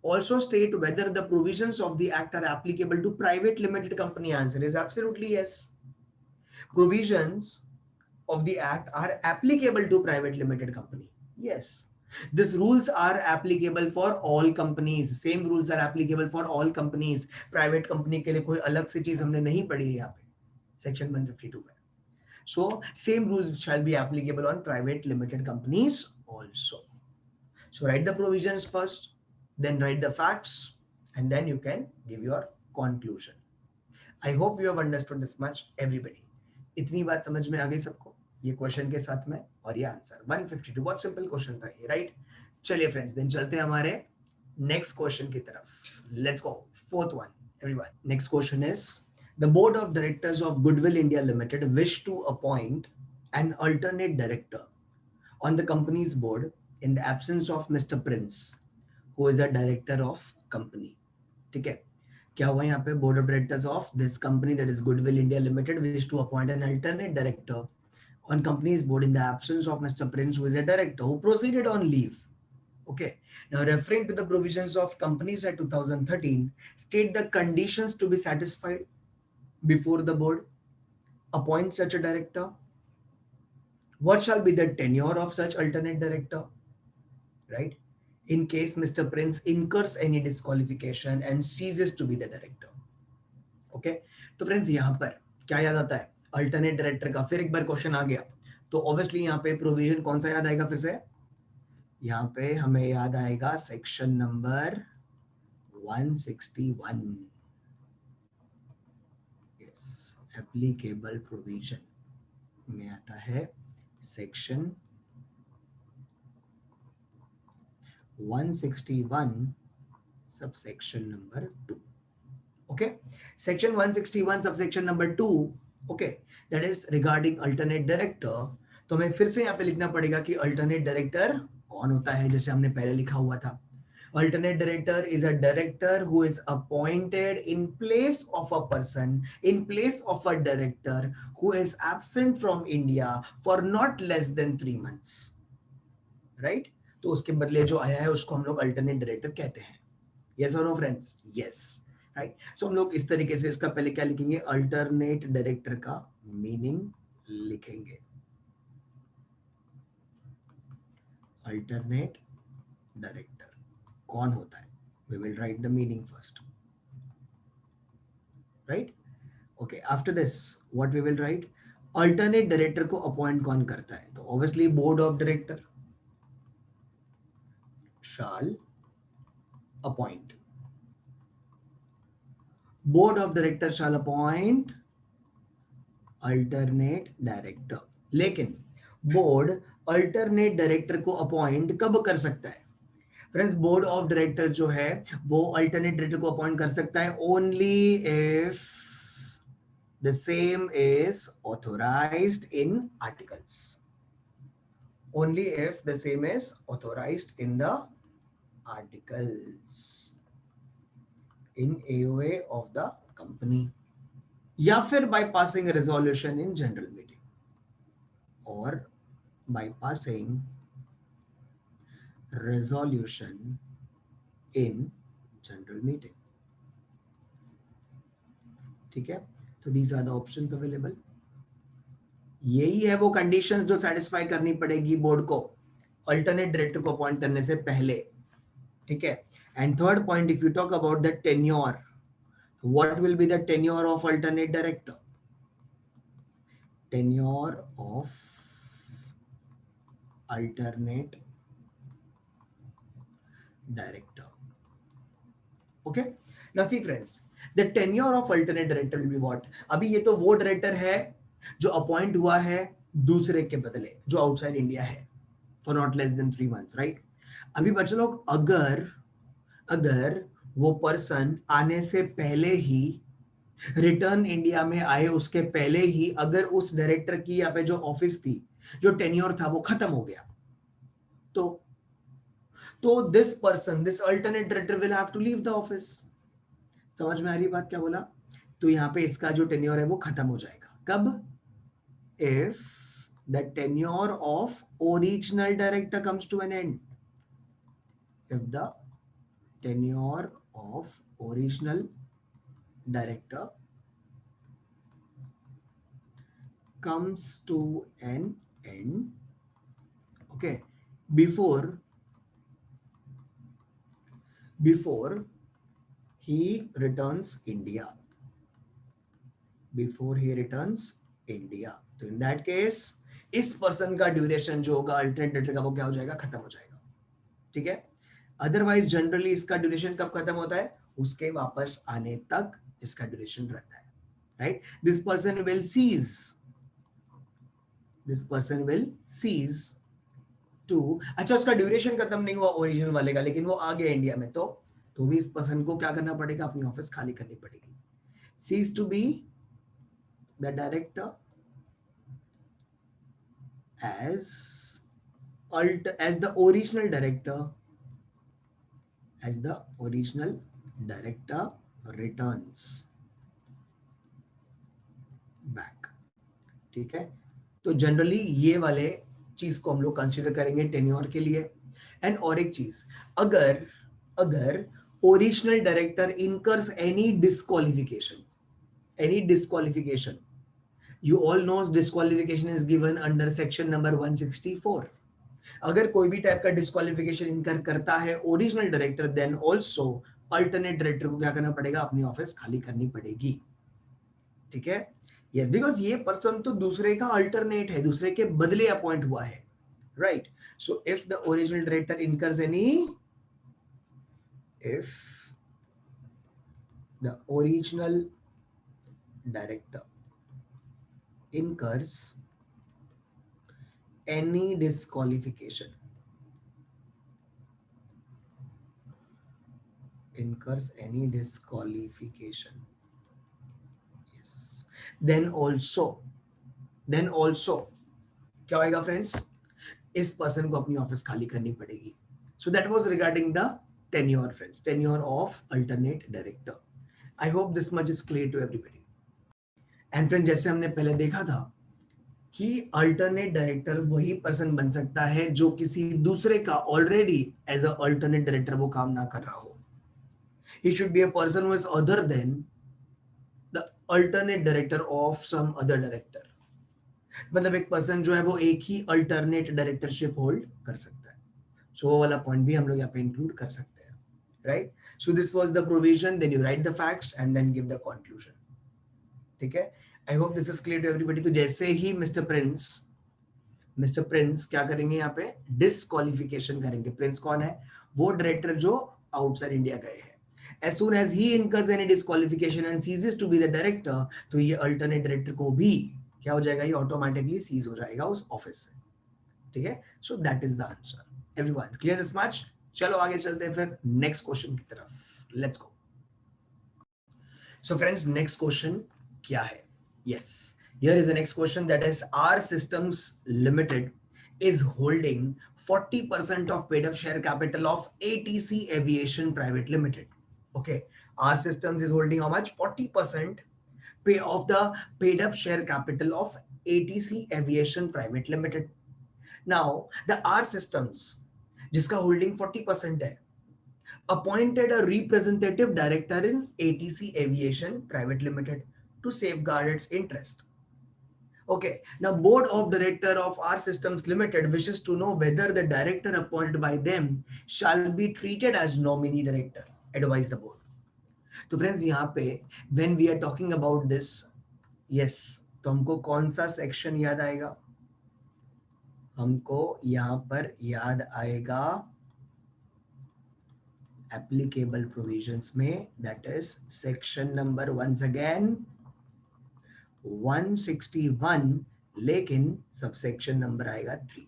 also state whether the provisions of the act are applicable to private limited company. Answer is absolutely yes. Provisions of the act are applicable to private limited company. Yes, these rules are applicable for all companies. Same rules are applicable for all companies. Private company के लिए कोई अलग से चीज हमने नहीं पढ़ी है यहाँ पे section 152 में. So same rules shall be applicable on private limited companies also. So write the provisions first, then write the facts, and then you can give your conclusion. I hope you have understood this much, everybody. इतनी बात समझ में आ गई सबको, ये question के साथ में और ये आंसर 152. बहुत सिंपल क्वेश्चन था ये, राइट? चलिए फ्रेंड्स, देन चलते हैं हमारे नेक्स्ट क्वेश्चन की तरफ. Let's go, fourth one everyone. Next question is, the board of directors of Goodwill India limited wish to appoint an alternate director on the company's board in the absence of mister Prince who is the director of company. ठीक है, क्या हुआ यहाँ पे? Board of directors of this company, that is Goodwill India limited, wish to appoint an alternate director on company's board in the absence of Mr. Prince, who is a director who proceeded on leave. Okay, now referring to the provisions of Companies Act 2013, state the conditions to be satisfied before the board appoints such a director. What shall be the tenure of such alternate director? Right? In case Mr. Prince incurs any disqualification and ceases to be the director. Okay तो friends यहाँ पर क्या याद आता है alternate director का फिर एक बार क्वेश्चन आ गया तो ऑब्वियसली यहाँ पे प्रोविजन कौन सा याद आएगा फिर से यहाँ पे हमें याद आएगा section number 161 yes applicable provision में आता है section 161 subsection number 2 okay section 161 subsection number 2 okay that is regarding alternate director तो हमें फिर से यहाँ पे लिखना पड़ेगा कि alternate director कौन होता है जैसे हमने पहले लिखा हुआ था alternate director is a director who is appointed in place of a person in place of a director who is absent from India for not less than 3 months right तो उसके बदले जो आया है उसको हम लोग alternate director कहते हैं yes or no friends yes right so हम लोग इस तरीके से इसका पहले क्या लिखेंगे अल्टरनेट डायरेक्टर का मीनिंग लिखेंगे अल्टरनेट डायरेक्टर कौन होता है we will write the meaning first right okay after this what we will write alternate director को अपॉइंट कौन करता है तो obviously board of director shall appoint board of director shall appoint alternate director लेकिन board alternate director को appoint कब कर सकता है फ्रेंड्स बोर्ड ऑफ डायरेक्टर जो है वो अल्टरनेट डायरेक्टर को अपॉइंट कर सकता है only if the same is authorised in articles only if the same is authorised in the articles in AOA of the company या फिर by passing a resolution in general meeting or by passing resolution in general meeting ठीक है तो these are the options available यही है वो conditions जो satisfy करनी पड़ेगी बोर्ड को अल्टरनेट डायरेक्टर को अपॉइंट करने से पहले ठीक है And third point, if you talk about the tenure, what will be the tenure of alternate director? Tenure of alternate director. Okay. Now see friends, the tenure of alternate director will be what? अभी ये तो वो director है जो appoint हुआ है दूसरे के बदले जो आउटसाइड इंडिया है for not less than 3 months, right? अभी बच्चे लोग अगर वो पर्सन आने से पहले ही रिटर्न इंडिया में आए उसके पहले ही अगर उस डायरेक्टर की यहाँ पे जो ऑफिस थी जो टेन्योर था वो खत्म हो गया तो this person this alternate director will have to leave the office समझ में आ रही बात क्या बोला तो यहाँ पे इसका जो टेन्योर है वो खत्म हो जाएगा कब if the tenure of original director comes to an end if the tenure of original director comes to an end okay before he returns India तो in that case इस पर्सन का ड्यूरेशन जो होगा अल्टरनेट डायरेक्टर का वो क्या हो जाएगा खत्म हो जाएगा ठीक है अदरवाइज जनरली इसका ड्यूरेशन कब खत्म होता है उसके वापस आने तक इसका ड्यूरेशन रहता है right this person will cease to अच्छा उसका ड्यूरेशन खत्म नहीं हुआ ओरिजिनल वाले का लेकिन वो आ गया इंडिया में तो भी इस पर्सन को क्या करना पड़ेगा अपनी ऑफिस खाली करनी पड़ेगी cease to be the director as the original director returns back ठीक है तो जनरली ये वाले चीज को हम लोग कंसीडर करेंगे टेन्योर के लिए एंड और एक चीज अगर original director incurs any disqualification You all knows disqualification is given under section number 164. अगर कोई भी टाइप का डिस्क्वालिफिकेशन इनकर करता है original director, then also alternate director को क्या करना पड़ेगा, अपनी ऑफिस खाली करनी पड़ेगी. ठीक है. यस, बिकॉज ये पर्सन तो दूसरे का अल्टरनेट है, दूसरे के बदले अपॉइंट हुआ है. Right. So if the original director incurs any, if the original director incurs any disqualification, yes, then also क्या होगा फ्रेंड्स, इस पर्सन को अपनी ऑफिस खाली करनी पड़ेगी. So that was regarding the tenure friends, tenure of alternate director. I hope this much is clear to everybody. And friend, जैसे हमने पहले देखा था कि अल्टरनेट डायरेक्टर वही पर्सन बन सकता है जो किसी दूसरे का already as a alternate director वो काम ना कर रहा हो. He should be a person who is other than the alternate director of some other director. मतलब एक पर्सन जो है वो एक ही अल्टरनेट डायरेक्टरशिप होल्ड कर सकता है. सो वो वाला पॉइंट भी हम लोग यहाँ पे इंक्लूड कर सकते हैं. Right. So this was the provision, then you write the facts and then give the conclusion. ठीक है. I hope this is clear to everybody. तो जैसे ही मिस्टर प्रिंस क्या करेंगे, यहाँ पे डिस्क्वालिफिकेशन करेंगे. प्रिंस कौन है, वो डायरेक्टर जो आउटसाइड इंडिया गए हैं. As soon as he incurs any disqualification and ceases to be the director, तो ये alternate director को भी क्या हो जाएगा, ये ऑटोमेटिकली सीज हो जाएगा उस ऑफिस से. ठीक है. So that is the answer. Everyone clear this much? चलो आगे चलते हैं फिर नेक्स्ट क्वेश्चन की तरफ. Let's go. So friends, next question क्या है? Yes, here is the next question, that is R systems limited is holding 40% of paid up share capital of ATC Aviation Private Limited. Okay, R Systems is holding how much? 40% of the paid up share capital of ATC Aviation Private Limited. Now, the R Systems, जिसका holding 40% है, appointed a representative director in ATC Aviation Private Limited to safeguard its interest. Okay, now board of director of R Systems Limited wishes to know whether the director appointed by them shall be treated as nominee director. Advise the board. तो friends, यहाँ पे when we are talking about this, yes, तो हमको कौन सा section याद आएगा? हमको यहाँ पर याद आएगा applicable provisions में, that is section number once again 161, लेकिन सबसेक्शन नंबर आएगा 3.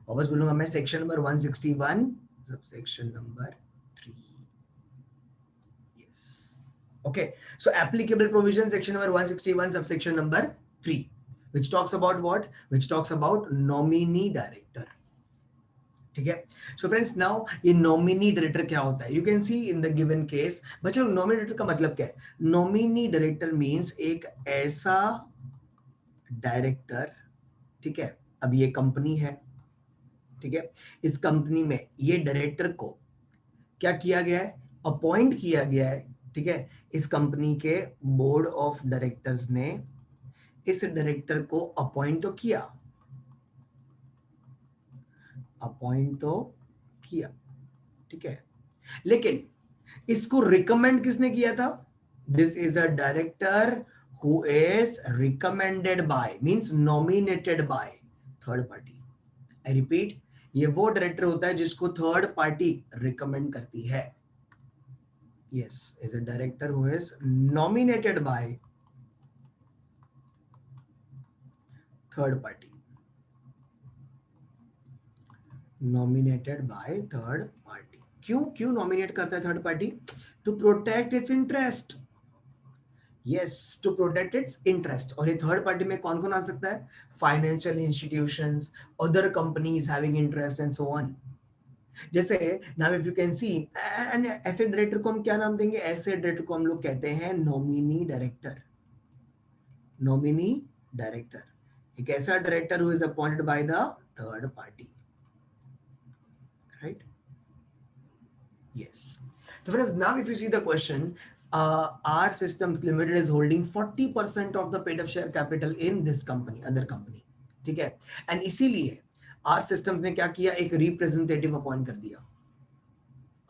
वापस बोलूंगा मैं, section number 161 subsection number 3. Yes. Okay, so applicable provision section number 161 subsection number 3, which talks about what? Which talks about nominee director. ठीक है. So friends, now ये nominee director क्या होता है? You can C in the given case. बच्चों, nominee director का मतलब क्या है? नॉमिनी डायरेक्टर मींस एक ऐसा डायरेक्टर, ठीक है, अब ये कंपनी है, ठीक है, इस कंपनी में ये डायरेक्टर को क्या किया गया है? अपॉइंट किया गया है. ठीक है. इस कंपनी के बोर्ड ऑफ डायरेक्टर्स ने इस डायरेक्टर को अपॉइंट तो किया, ठीक है, लेकिन इसको रिकमेंड किसने किया था? This is a director who is recommended by, means nominated by third party. I repeat, ये वो डायरेक्टर होता है जिसको थर्ड पार्टी रिकमेंड करती है. Yes, is a director who is nominated by third party. Nominated by third party. क्यों nominate करता है third party? To protect its interest. Yes, to protect its interest. और ये थर्ड पार्टी में कौन कौन आ सकता है? Financial institutions, other companies having interest and so on. जैसे now if you can see, ऐसे डायरेक्टर को हम क्या नाम देंगे? ऐसे डायरेक्टर को हम लोग कहते हैं नॉमिनी डायरेक्टर. नॉमिनी डायरेक्टर एक ऐसा director who is appointed by the third party. Right? Yes. So friends, now if you see the question, R Systems Limited is holding 40% of the paid up share capital in this company, other company. ठीक है, and इसीलिए are systems ने क्या किया, एक representative appoint कर दिया.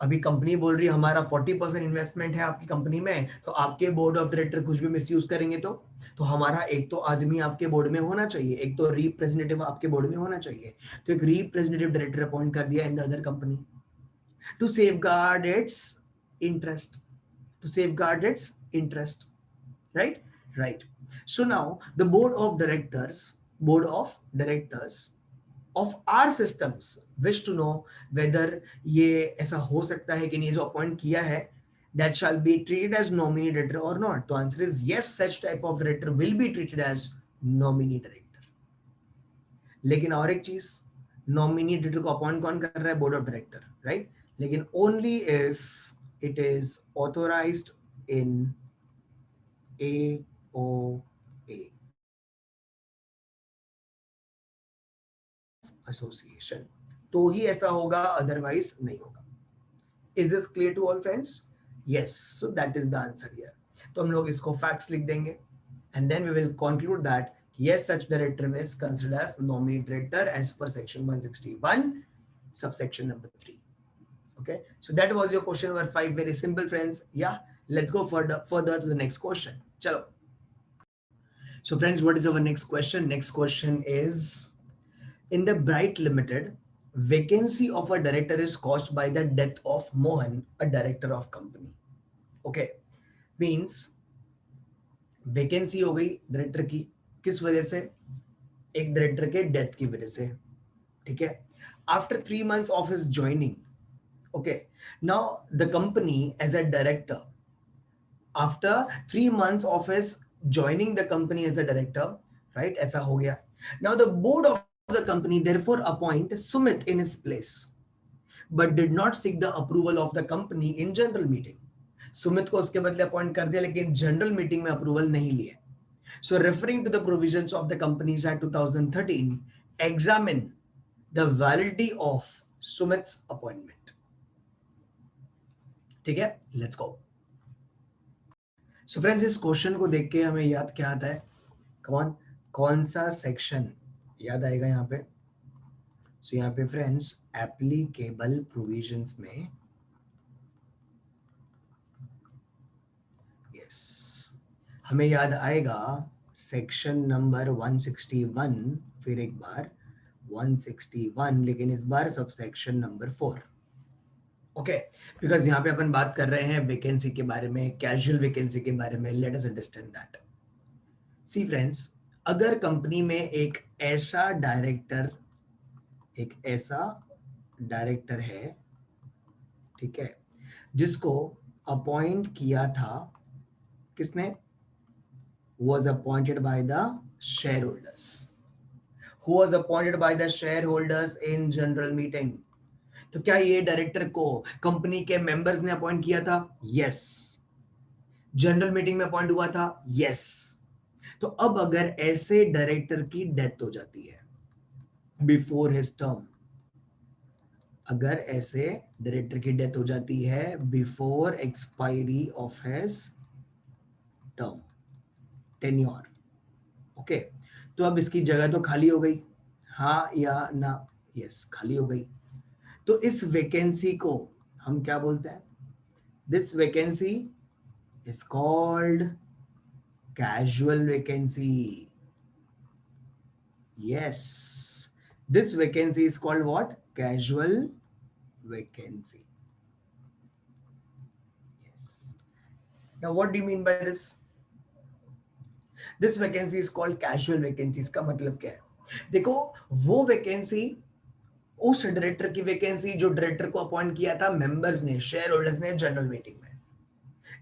अभी कंपनी बोल रही है हमारा 40% इन्वेस्टमेंट है आपकी कंपनी में, तो आपके बोर्ड ऑफ डायरेक्टर कुछ भी मिसयूज करेंगे तो हमारा एक तो आदमी आपके बोर्ड में होना चाहिए, एक तो रिप्रेजेंटेटिव आपके बोर्ड में होना चाहिए. तो एक रिप्रेजेंटेटिव डायरेक्टर अपॉइंट कर दिया in the other company to safeguard its interest, to safeguard its interest, right? Right. So now the board of directors of our systems wish to know whether ये ऐसा हो सकता है कि नहीं, जो अपॉइंट किया है that shall be treated as nominee director or not. तो answer is yes, such type of director will be treated as nominee director. लेकिन और एक चीज, नॉमिनी डायरेक्टर को अपॉइंट कौन कर रहा है, बोर्ड ऑफ डायरेक्टर, राइट? लेकिन only if it is authorized in AOA association, तो ही ऐसा होगा, अदरवाइज नहीं होगा. Is this clear to all friends? Yes, so that is the answer here. तो हम लोग इसको facts लिख देंगे and then we will conclude that yes, such director is considered as nominee director as per section 161 subsection number 3. Okay, so that was your question number 5. Very simple, friends. Yeah, let's go further to the next question. Chalo. So friends, what is our next question? Next question is, in the Bright Limited, vacancy of a director is caused by the death of Mohan, a director of company. Okay, means vacancy हो गई director की, किस वजह से, एक director के death की वजह से. ठीक है, after 3 months of his joining. Okay, now the company as a director, after 3 months of his joining the company as a director, right, ऐसा हो गया. Now the board of the company therefore appoint Sumit in his place, but did not seek the approval of the company in general meeting. Sumit को उसके बदले appoint कर दिया, लेकिन general meeting में अप्रूवल नहीं लिए. So referring to the provisions of the Companies Act 2013, examine the validity of Sumit's appointment. ठीक है, लेट्स गो. सो फ्रेंड्स, इस क्वेश्चन को देख के हमें याद क्या आता है, कौन सा सेक्शन याद आएगा यहाँ पे. सो यहाँ पे फ्रेंड्स, एप्लीकेबल प्रोविजंस में यस हमें याद आएगा सेक्शन नंबर 161, फिर एक बार 161, लेकिन इस बार sub section number 4. Okay, because यहाँ पे अपन बात कर रहे हैं वैकेंसी के बारे में, कैजुअल वैकेंसी के बारे में. Let us understand that. See friends, अगर कंपनी में एक ऐसा डायरेक्टर है, ठीक है, जिसको अपॉइंट किया था किसने, was appointed by the shareholders, who was appointed by the shareholders in general meeting. तो क्या ये डायरेक्टर को कंपनी के मेंबर्स ने अपॉइंट किया था? यस. जनरल मीटिंग में अपॉइंट हुआ था? यस. तो अब अगर ऐसे डायरेक्टर की डेथ हो जाती है बिफोर हिज टर्म, अगर ऐसे डायरेक्टर की डेथ हो जाती है before expiry of his term, tenure, okay, तो अब इसकी जगह तो खाली हो गई, हाँ या ना? यस, खाली हो गई. तो इस वैकेंसी को हम क्या बोलते हैं? This vacancy is called casual vacancy. Yes, this vacancy is called what? Casual vacancy. Yes. Now what do you mean by this? This vacancy is called casual vacancy. इसका मतलब क्या है? देखो, वो वैकेंसी, उस डायरेक्टर की वैकेंसी जो director को अपॉइंट किया था मेंबर्स ने, शेयर होल्डर्स ने जनरल मीटिंग में.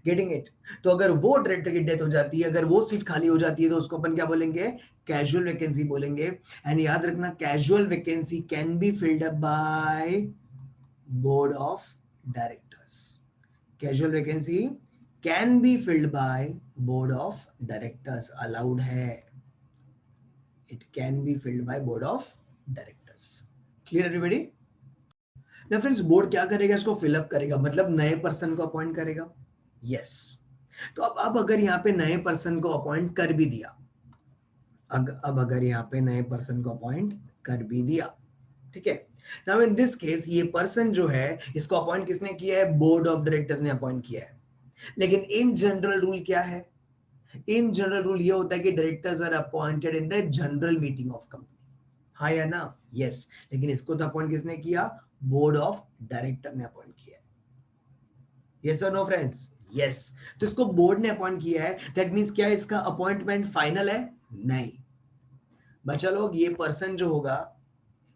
Getting it? तो अगर वो डायरेक्टर की डेथ हो जाती है, अगर वो सीट खाली हो जाती है, तो उसको अपन क्या बोलेंगे? कैजुअल वैकेंसी बोलेंगे. एंड याद रखना, casual vacancy can be filled up by board of directors. Casual vacancy can be filled by board of directors. Allowed है, it can be filled by board of directors. Clear everybody? ना friends, board क्या करेगा? इसको fill up करेगा, मतलब नए person को appoint करेगा. यस, तो अब अगर यहाँ पे नए पर्सन को अपॉइंट कर भी दिया, अब अगर यहाँ पे नए पर्सन को अपॉइंट कर भी दिया, ठीक है, नाउ इन दिस केस ये पर्सन जो है इसको अपॉइंट किसने किया है, बोर्ड ऑफ डायरेक्टर्स ने अपॉइंट किया है। लेकिन इन जनरल रूल क्या है, इन जनरल रूल ये होता है कि directors are appointed in the general meeting of company, हाँ या ना, यस। लेकिन इसको तो अपॉइंट किसने किया, बोर्ड ऑफ डायरेक्टर ने अपॉइंट किया है, यस और नो फ्रेंड्स, यस। तो इसको बोर्ड ने अपॉइंट किया है, दैट मींस क्या है, इसका अपॉइंटमेंट फाइनल है, नहीं बच्चा लोग, ये पर्सन जो होगा,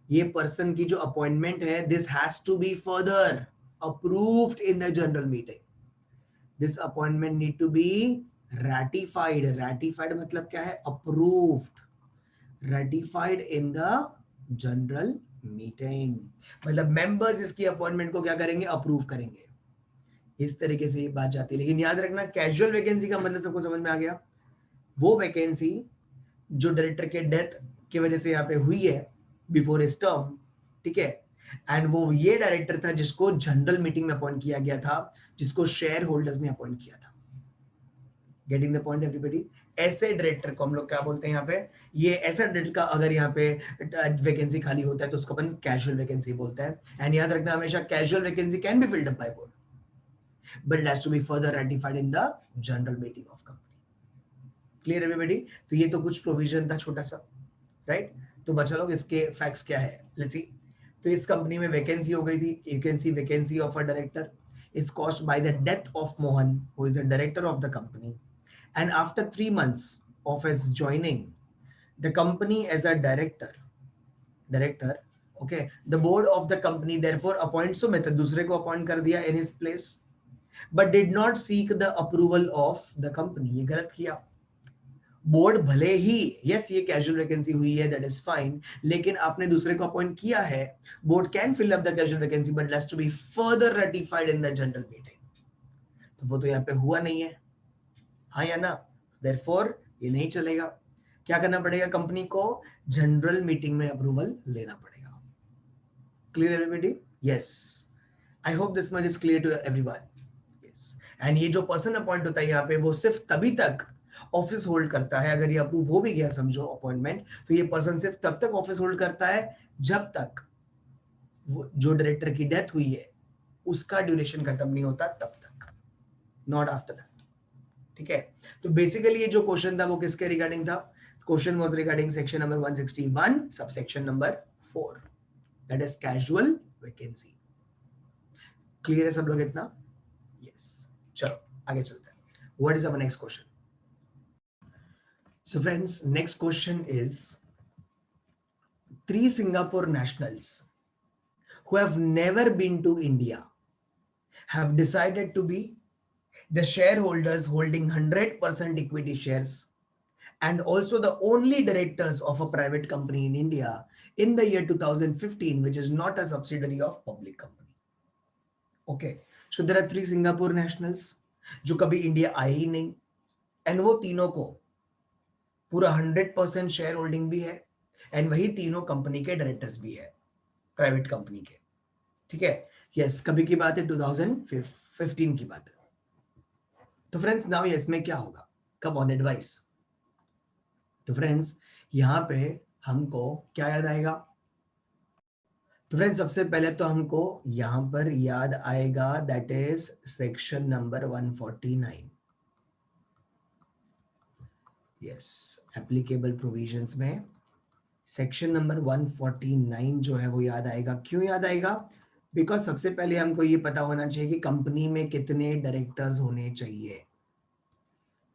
ये पर्सन की जो अपॉइंटमेंट है, this has to be further approved in the general meeting, this appointment need to be ratified, ratified मतलब क्या है, approved, ratified in the general meeting, मतलब मेंबर्स इसकी अपॉइंटमेंट को क्या करेंगे, अप्रूव करेंगे, इस तरीके से ये बात जाती है। लेकिन याद रखना, कैजुअल वैकेंसी का मतलब सबको समझ में आ गया, वो वैकेंसी जो डायरेक्टर के डेथ की वजह से यहाँ पे हुई है बिफोर इस टर्म, ठीक है, एंड वो ये डायरेक्टर था जिसको जनरल मीटिंग में अपॉइंट किया गया था, जिसको शेयर होल्डर्स ने अपॉइंट किया था। Getting the point everybody? ऐसे डायरेक्टर को हम लोग क्या बोलते हैं यहाँ पे, ये ऐसा डायरेक्टर का अगर यहाँ पे वैकेंसी खाली होता है तो उसको अपन कैजुअल वैकेंसी बोलते हैं। एंड याद रखना हमेशा, casual vacancy can be filled up by board, but it has to be further ratified in the general meeting of company. Clear everybody? तो ये तो कुछ प्रोविजन था छोटा सा, राइट? तो बच्चा लोग इसके फैक्ट्स क्या है, लेट्स सी। तो इस कंपनी में वैकेंसी हो गई थी, vacancy of a director is caused by the death of Mohan, who is a director of the company. And after 3 months of his joining the company as a director, okay, the board of the company therefore appoints Sumit, दूसरे को appoint कर दिया in his place, but did not seek the approval of the company. ये गलत किया। Board भले ही, yes ये casual vacancy हुई है, दैट इज फाइन, लेकिन आपने दूसरे को अपॉइंट किया है, board can fill up the casual vacancy but has to be further ratified in the general meeting. तो वो तो यहाँ पे हुआ नहीं है, हाँ या ना, देयरफॉर ये नहीं चलेगा। क्या करना पड़ेगा, कंपनी को जनरल मीटिंग में अप्रूवल लेना पड़ेगा। Clear everybody? Yes, I hope this much is clear to everyone. Yes, and ये जो पर्सन अपॉइंट होता है यहाँ पे, वो सिर्फ तभी तक ऑफिस होल्ड करता है, अगर ये अप्रूव हो भी गया समझो अपॉइंटमेंट, तो ये पर्सन सिर्फ तब तक ऑफिस होल्ड करता है जब तक वो जो डायरेक्टर की डेथ हुई है उसका ड्यूरेशन खत्म नहीं होता, तब तक, नॉट आफ्टर दैट, ठीक है। तो बेसिकली ये जो क्वेश्चन था वो किसके रिगार्डिंग था, question was regarding section number 161 subsection number 4, that is casual vacancy. Clear है सब लोग इतना? यस, चलो आगे चलते हैं। What is our next question? So friends, next question is, 3 Singapore nationals who have never been to India have decided to be the shareholders holding 100% equity shares and also the only directors of a private company in India in the year 2015, which is not a subsidiary of public company. Okay, so there are 3 Singapore nationals जो कभी India आए ही नहीं, and वो तीनों को पूरा 100% share holding भी है, एंड वही तीनों कंपनी के डायरेक्टर्स भी है, प्राइवेट कंपनी के, ठीक है। यस, कभी की बात है, 2015 की बात है। तो फ्रेंड्स नाउ इसमें क्या होगा, कम ऑन एडवाइस। तो फ्रेंड्स यहाँ पे हमको क्या याद आएगा, तो फ्रेंड्स सबसे पहले तो हमको यहाँ पर याद आएगा, that is section number 149। Yes, applicable provisions में सेक्शन नंबर 149 जो है वो याद आएगा। क्यों याद आएगा? बिकॉज सबसे पहले हमको ये पता होना चाहिए कि कंपनी में कितने डायरेक्टर्स होने चाहिए।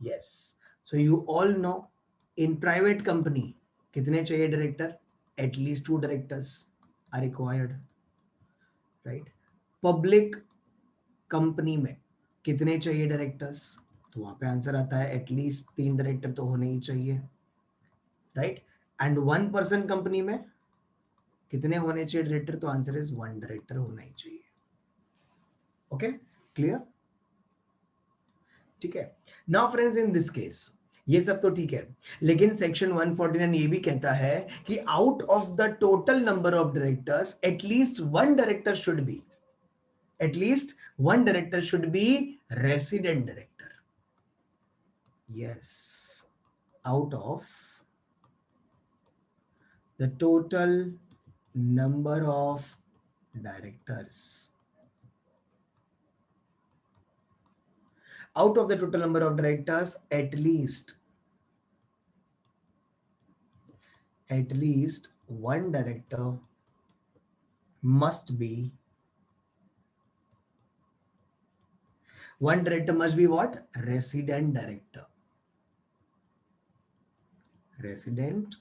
Yes, so you all know in private company कितने चाहिए director, at least 2 directors are required, right. Public company में कितने चाहिए डायरेक्टर्स, तो वहां पे आंसर आता है एटलीस्ट 3 डायरेक्टर तो होने ही चाहिए, राइट। एंड 1 पर्सन कंपनी में कितने होने चाहिए डायरेक्टर, तो आंसर इज 1 डायरेक्टर होना ही चाहिए। Okay, clear? ठीक है। Now friends in this case ये सब तो ठीक है, लेकिन सेक्शन 149 ये भी कहता है कि out of the total number of directors at least 1 director should B, at least 1 director should B resident director. Yes, out of the total number of directors, out of the total number of directors, at least one director must be what? Resident director. Resident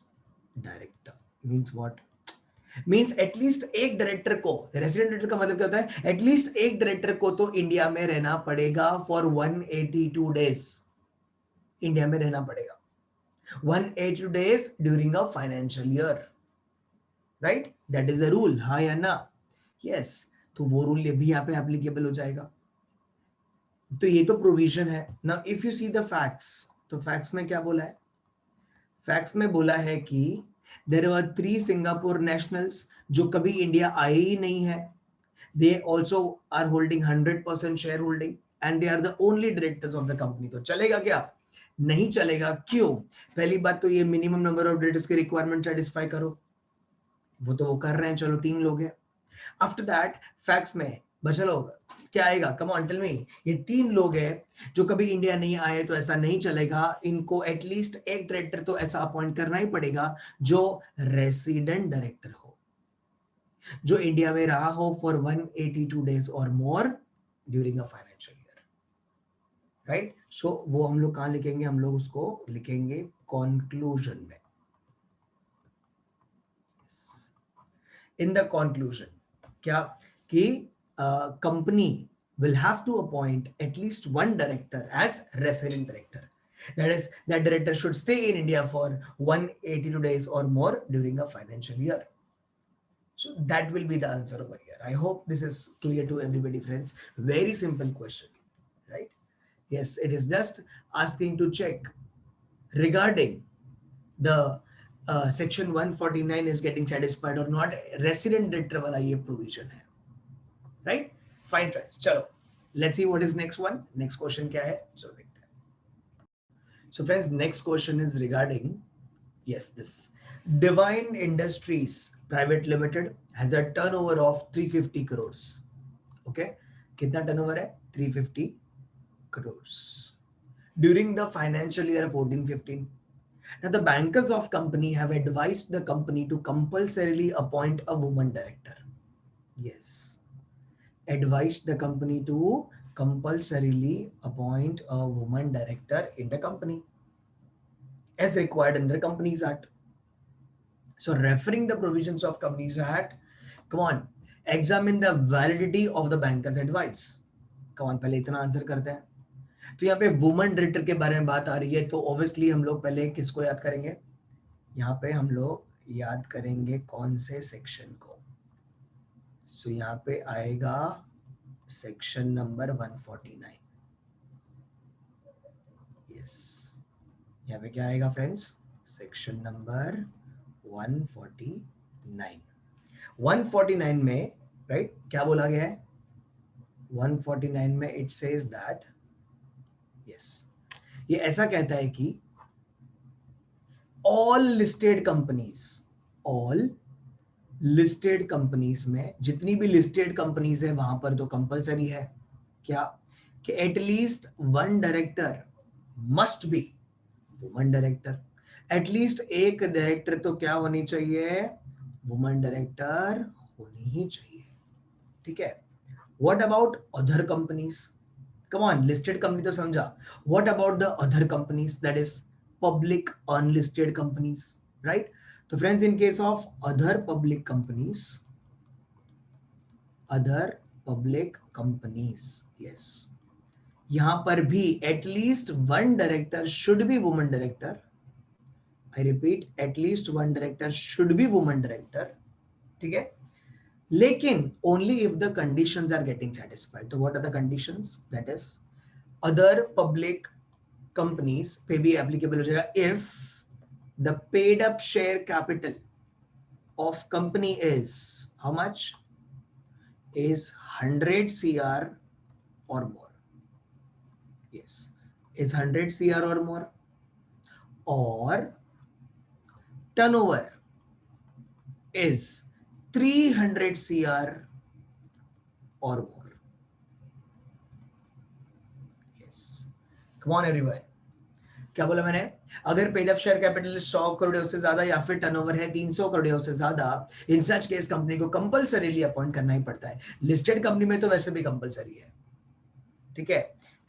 director means what? Means at least एक director को, resident director का मतलब क्या होता है? At least एक director को तो इंडिया में रहना पड़ेगा फॉर 182 डेज. इंडिया में रहना पड़ेगा 182 days during a financial year, right? That is the rule. हाँ या ना? यस. तो वो रूल भी यहाँ पे एप्लीकेबल हो जाएगा. तो ये तो प्रोविजन है ना. If you see the facts, तो फैक्ट्स में क्या बोला है? फैक्ट्स में बोला है कि देयर वर 3 सिंगापुर नेशनल्स जो कभी इंडिया आए ही नहीं है. They also are holding 100% share holding and they are the only directors of the company. तो चलेगा क्या? नहीं चलेगा. क्यों? पहली बात तो ये मिनिमम नंबर ऑफ डायरेक्टर्स की रिक्वायरमेंट सेटिस्फाई करो. वो तो वो कर रहे हैं. चलो 3 लोग हैं. आफ्टर दैट फैक्ट्स में बचा लोग क्या आएगा? Come on tell me. ये 3 लोग हैं जो कभी इंडिया नहीं आए, तो ऐसा नहीं चलेगा. इनको एटलीस्ट एक डायरेक्टर तो ऐसा अपॉइंट करना ही पड़ेगा जो रेसिडेंट डायरेक्टर हो, जो इंडिया में रहा हो फॉर 182 डेज और more during a financial year, right? So वो हम लोग कहां लिखेंगे? हम लोग उसको लिखेंगे कंक्लूजन में. इन द कंक्लूजन क्या कि company will have to appoint at least one director as resident director. That is, that director should stay in India for 182 days or more during a financial year. So that will be the answer over here. I hope this is clear to everybody, friends. Very simple question, right? Yes, it is just asking to check regarding the section 149 is getting satisfied or not. Resident director वाला ये provision है, right? Fine, friends. चलो, let's see what is next one. Next question क्या है? चलो देखते हैं. So friends, next question is regarding, yes, this Divine Industries Private Limited has a turnover of 350 crores. Okay, कितना turnover है? 350 crores during the financial year 14-15. Now the bankers of company have advised the company to compulsorily appoint a woman director. Yes, advised the company to compulsorily appoint a woman director in the company as required under Companies Act. So referring the provisions of Companies Act, come on, examine the validity of the banker's advice. Come on, पहले इतना answer करते हैं. तो यहाँ पे woman director के बारे में बात आ रही है, तो ऑब्वियसली हम लोग पहले किसको याद करेंगे? यहाँ पे हम लोग याद करेंगे कौन से सेक्शन को? सो यहाँ पे आएगा सेक्शन नंबर 149. यस, यहाँ पे क्या आएगा फ्रेंड्स? Section number 149. 149 में राइट क्या बोला गया है? 149 में इट सेज दैट, यस, ये ऐसा कहता है कि ऑल लिस्टेड कंपनीज में जितनी भी लिस्टेड कंपनीज है वहां पर तो कंपलसरी है क्या कि at least one director must be woman director. At least एक डायरेक्टर तो क्या होनी चाहिए? वुमन डायरेक्टर होनी ही चाहिए. ठीक है. What about other companies? Come on, listed company तो समझा. What about the other companies, that is public unlisted companies, right? तो friends, in case of other public companies, yes, यहां पर भी at least one director should be woman director. I repeat, at least one director should be woman director. ठीक है. लेकिन only if the conditions are getting satisfied. तो what are the conditions? That is other public companies पे भी applicable हो जाएगा if the paid up share capital of company is how much? Is 100 CR or more. Yes, is 100 CR or more, or turnover is 300 CR or more. Yes. Come on everyone. क्या बोला मैंने? अगर paid up share capital 100 crore उससे ज्यादा या फिर turnover है 300 करोड़ उससे ज्यादा, इन सच केस कंपनी को कंपलसरीली अपॉइंट करना ही पड़ता है. लिस्टेड कंपनी में तो वैसे भी कंपलसरी है. ठीक है.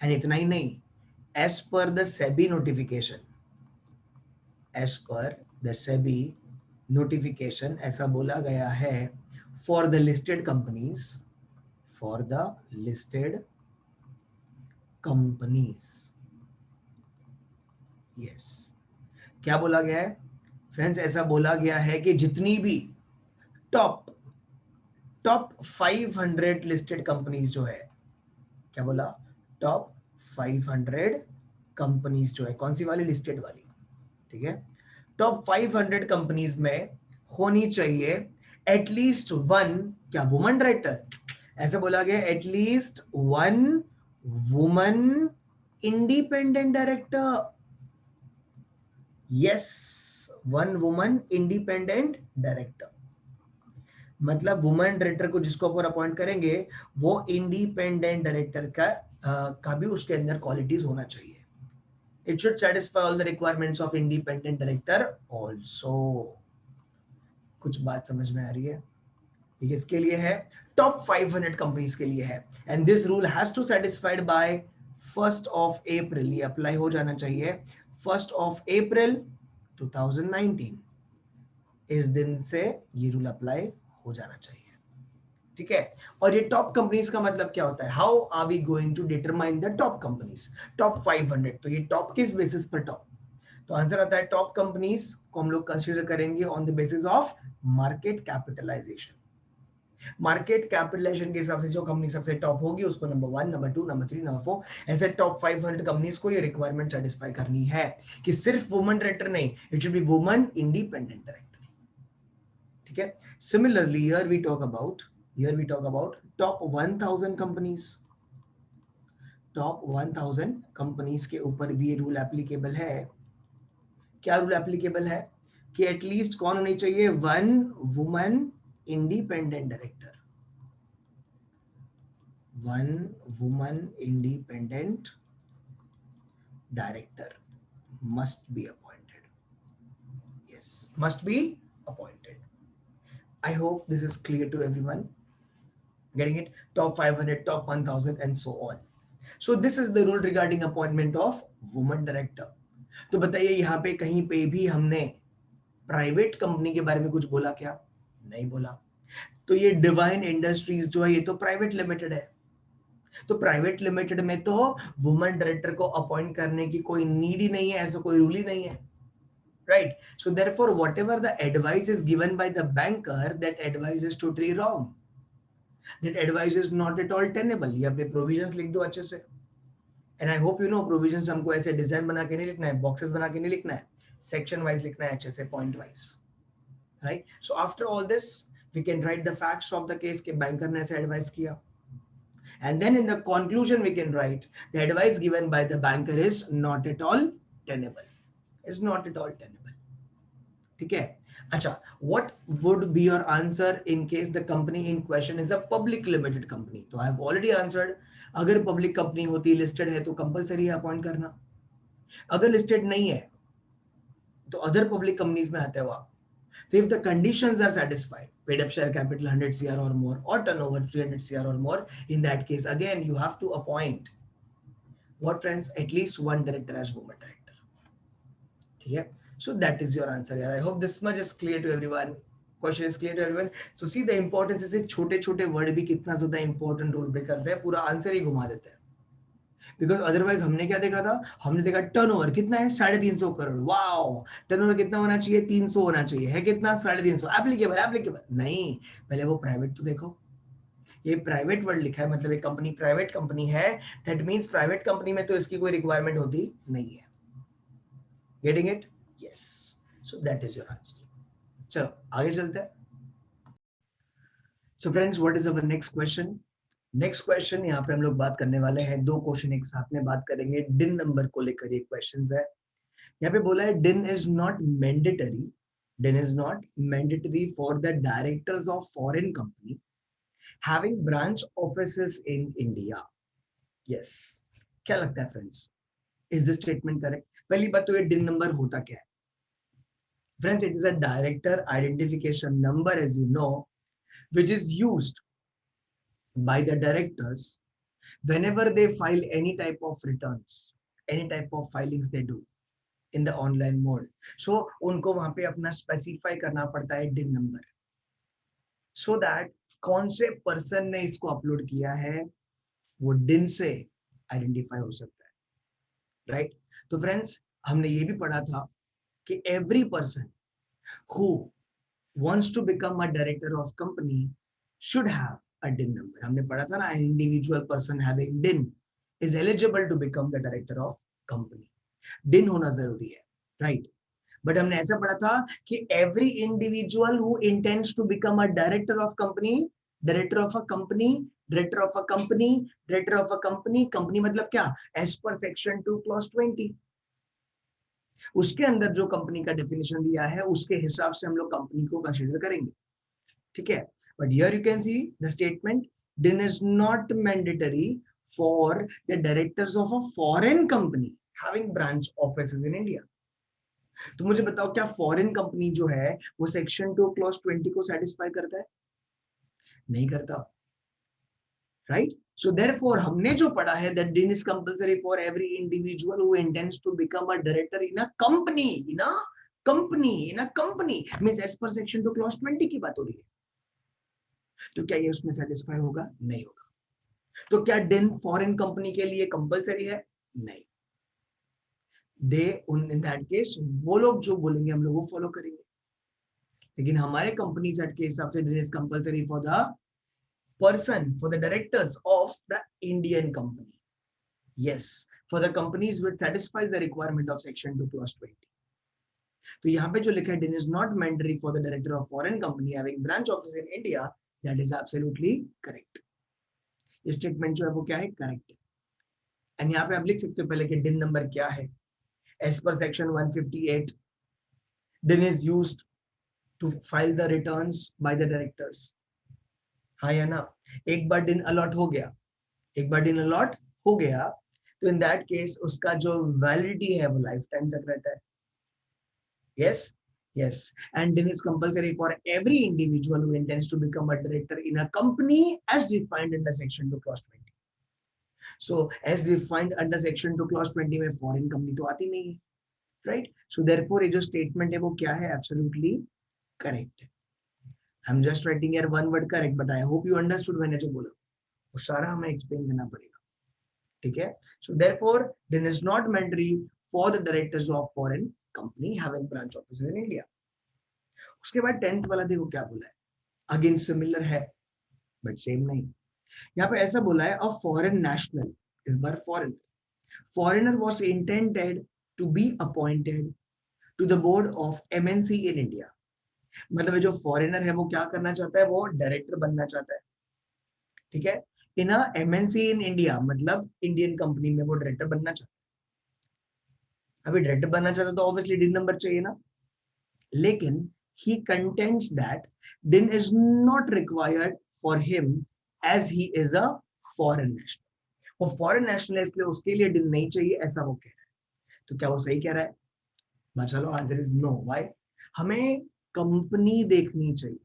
एंड इतना ही नहीं, as per the SEBI notification, as per the SEBI notification ऐसा बोला गया है for the listed companies, for the listed companies. Yes. क्या बोला गया है फ्रेंड्स? ऐसा बोला गया है कि जितनी भी टॉप 500 लिस्टेड कंपनीज जो है, क्या बोला? टॉप 500 कंपनीज जो है, कौन सी वाली? लिस्टेड वाली. ठीक है. टॉप 500 कंपनीज में होनी चाहिए एटलीस्ट वन, क्या, वुमन डायरेक्टर. ऐसा बोला गया at least one woman independent director. Yes, one woman independent director. मतलब वुमन डायरेक्टर को जिसको अपन अपॉइंट करेंगे वो इंडिपेंडेंट डायरेक्टर का भी उसके अंदर क्वालिटीज होना चाहिए. It should satisfy all the requirements of independent director also. कुछ बात समझ में आ रही है? ये किसके लिए है? टॉप 500 कंपनीज के लिए है. And this rule has to satisfied by 1st of April. ये अप्लाई हो जाना चाहिए 1st of April 2019. इस दिन से ये रूल अप्लाई हो जाना चाहिए. ठीक है. और ये टॉप कंपनीज का मतलब क्या होता है? How are we going to determine the top companies? Top 500. तो ये टॉप किस बेसिस पर टॉप? तो आंसर आता है टॉप कंपनीज को हम लोग कंसीडर करेंगे on the basis of market capitalisation. Market capitalisation के हिसाब से जो कंपनी सबसे टॉप होगी उसको नंबर 1, नंबर 2, नंबर 3, नंबर 4, ऐसे टॉप 500 कंपनीज को ये रिक्वायरमेंट सेटिस्फाई करनी है कि सिर्फ वुमन डायरेक्टर नहीं, it should be woman independent director. ठीक है. Similarly here we talk about top 1000 companies. Top 1000 companies के ऊपर भी ये रूल एप्लीकेबल है. क्या रूल एप्लीकेबल है? कि एटलीस्ट कौन होनी चाहिए? One woman independent director. One woman independent director must be appointed. Yes, must be appointed. I hope this is clear to everyone. Getting it? Top 500, top 1000 and so on. So this is the rule regarding appointment of woman director. तो बताइए यहाँ पे कहीं पे भी हमने private company के बारे में कुछ बोला क्या? नहीं बोला. तो ये डिवाइन इंडस्ट्रीज जो है ये तो प्राइवेट लिमिटेड है. तो प्राइवेट लिमिटेड में तो वुमन डायरेक्टर को अपॉइंट करने की कोई नीड ही नहीं है, ऐसा कोई रूल ही नहीं है. Right? So therefore whatever the advice is given by the banker, that advice is totally wrong. That advice is not at all tenable. ये अपने provisions लिख दो अच्छे से. And I hope you know provisions हमको ऐसे डिजाइन बना के नहीं लिखना है, बॉक्सेस बना के नहीं लिखना है, सेक्शन वाइज लिखना है अच्छे से, point wise. Right. So after all this we can write the facts of the case के बैंकर ने ऐसे एडवाइस किया. And then in the conclusion we can write the advice given by the banker is not at all tenable. Is not at all tenable. ठीक है. अच्छा, what would be your answer in case the company in question is a public limited company? तो I have already answered. अगर public company होती, listed है, तो compulsory है appoint करना. अगर लिस्टेड नहीं है तो अदर पब्लिक कंपनीज में आते हो आप. So if the conditions are satisfied, paid up share capital 100 CR or more, or turnover 300 CR or more, in that case again you have to appoint what friends? At least one director as woman director. ठीक है. So that is your answer here. I hope this much is clear to everyone. Question is clear to everyone. So see the importance is छोटे छोटे word भी कितना ज्यादा important role play करते हैं, पूरा आंसर ही घुमा देते हैं. बिकॉज अदरवाइज हमने क्या देखा था? हमने देखा टर्नओवर कितना है? 350 करोड़. वाओ, टर्नओवर कितना होना चाहिए? 300 होना चाहिए. है कितना? 350. एप्लीकेबल नहीं. पहले वो प्राइवेट तो देखो. ये प्राइवेट वर्ड लिखा है, मतलब एक कंपनी प्राइवेट कंपनी है, दैट मींस प्राइवेट कंपनी में तो इसकी कोई रिक्वायरमेंट होती नहीं है. Getting it? Yes. So that is your answer. चलो आगे चलते हैं. So friends, what is our next question? Next question, यहाँ पे हम लोग बात करने वाले हैं, दो क्वेश्चन एक साथ में बात करेंगे, डिन नंबर को लेकर ये क्वेश्चंस है। यहाँ पे बोला है DIN is not mandatory, DIN is not mandatory for the directors of foreign company having branch offices in India. Yes, क्या लगता है friends, is this statement correct? पहली बात तो ये डिन नंबर होता क्या है friends? It is a director identification number, as you know, which is used by the directors whenever they file any type of returns, any type of filings they do in the online mode. So उनको वहां पे अपना specify करना पड़ता है din number, so that कौन से person ने इसको upload किया है वो din से identify हो सकता है, right? तो friends, हमने ये भी पढ़ा था कि every person who wants to become a director of company should have a DIN number. हमने पढ़ा था ना, an individual person having DIN is eligible to become the director of company. DIN होना जरूरी है, right? But हमने ऐसा पढ़ा था कि every individual who intends to become a director of company, director of a company, director of a company, director of a company, company मतलब क्या? As per section 2 clause 20. उसके अंदर जो कंपनी का डेफिनेशन दिया है उसके हिसाब से हम लोग कंपनी को कंसीडर करेंगे, ठीक है? But here you can see the statement, then is not mandatory for the directors of a foreign company having branch offices in India. तो मुझे बताओ, क्या फॉरेन कंपनी जो है वो सेक्शन 2 क्लॉज 20 को सेटिस्फाई करता है? नहीं करता, राइट? सो देयरफॉर हमने जो पढ़ा है that din is compulsory for every individual who intends to become a director in a company, in a company means as per section 2 clause 20 की बात हो रही है। तो क्या ये उसमें सेटिस्फाई होगा? नहीं होगा। तो क्या din फॉरेन कंपनी के लिए कंपलसरी है? नहीं। दे इन दैट केस वो लोग जो बोलेंगे हम लोग वो फॉलो करेंगे, लेकिन हमारे कंपनीज एक्ट के हिसाब से din is compulsory for the person, for the directors of the Indian company. Yes, for the companies which satisfies the requirement of section 2 clause 20. तो यहाँ पे जो लिखा है din is not mandatory for the director of foreign company having branch office in India, that is absolutely correct. ये statement जो है वो क्या है? करेक्ट है। एंड यहाँ पे आप लिख सकते हो पहले कि din नंबर क्या है। As per section 158, din is used to file the returns by the directors. हाँ या ना? एक बार din अलॉट हो गया, एक बार दिन अलॉट हो गया तो इन दैट केस उसका जो वैलिडिटी है वो लाइफ टाइम तक रहता है। Yes, yes, and then is compulsory for every individual who intends to become a director in a company as defined under section 2 clause 20. So as defined under section 2 clause 20 में foreign company तो आती नहीं है, right? So therefore ये जो statement है वो क्या है? एब्सोल्युटली करेक्ट है। I am just writing here one word correct, but I hope you understood मैंने जो बोला वो सारा हमें एक्सप्लेन करना पड़ेगा, ठीक है? So therefore, then is not mandatory for the directors of foreign company having branch offices in India. उसके बाद 10th वाला देखो क्या बोला है, अगेन सिमिलर है बट सेम नहीं। यहाँ पे ऐसा बोला है, अ फॉरेन नेशनल, इस बार foreign foreigner was intended to be appointed to the board of MNC in India. मतलब जो फॉरेनर है वो क्या करना चाहता है? वो डायरेक्टर बनना चाहता है, ठीक है? इन अ एमएनसी इन इंडिया मतलब इंडियन कंपनी में वो डायरेक्टर बनना चाहता है। अभी डायरेक्टर बनना चाहता है तो ऑब्वियसली डिन नंबर चाहिए ना, लेकिन he contends that din is not required for him as he is a foreign national. वो फॉरेन नेशनल है इसलिए उसके लिए din नहीं चाहिए, ऐसा वो कह रहा है। तो क्या वो सही कह रहा है? चलो, आंसर इज नो। व्हाई? हमें कंपनी देखनी चाहिए।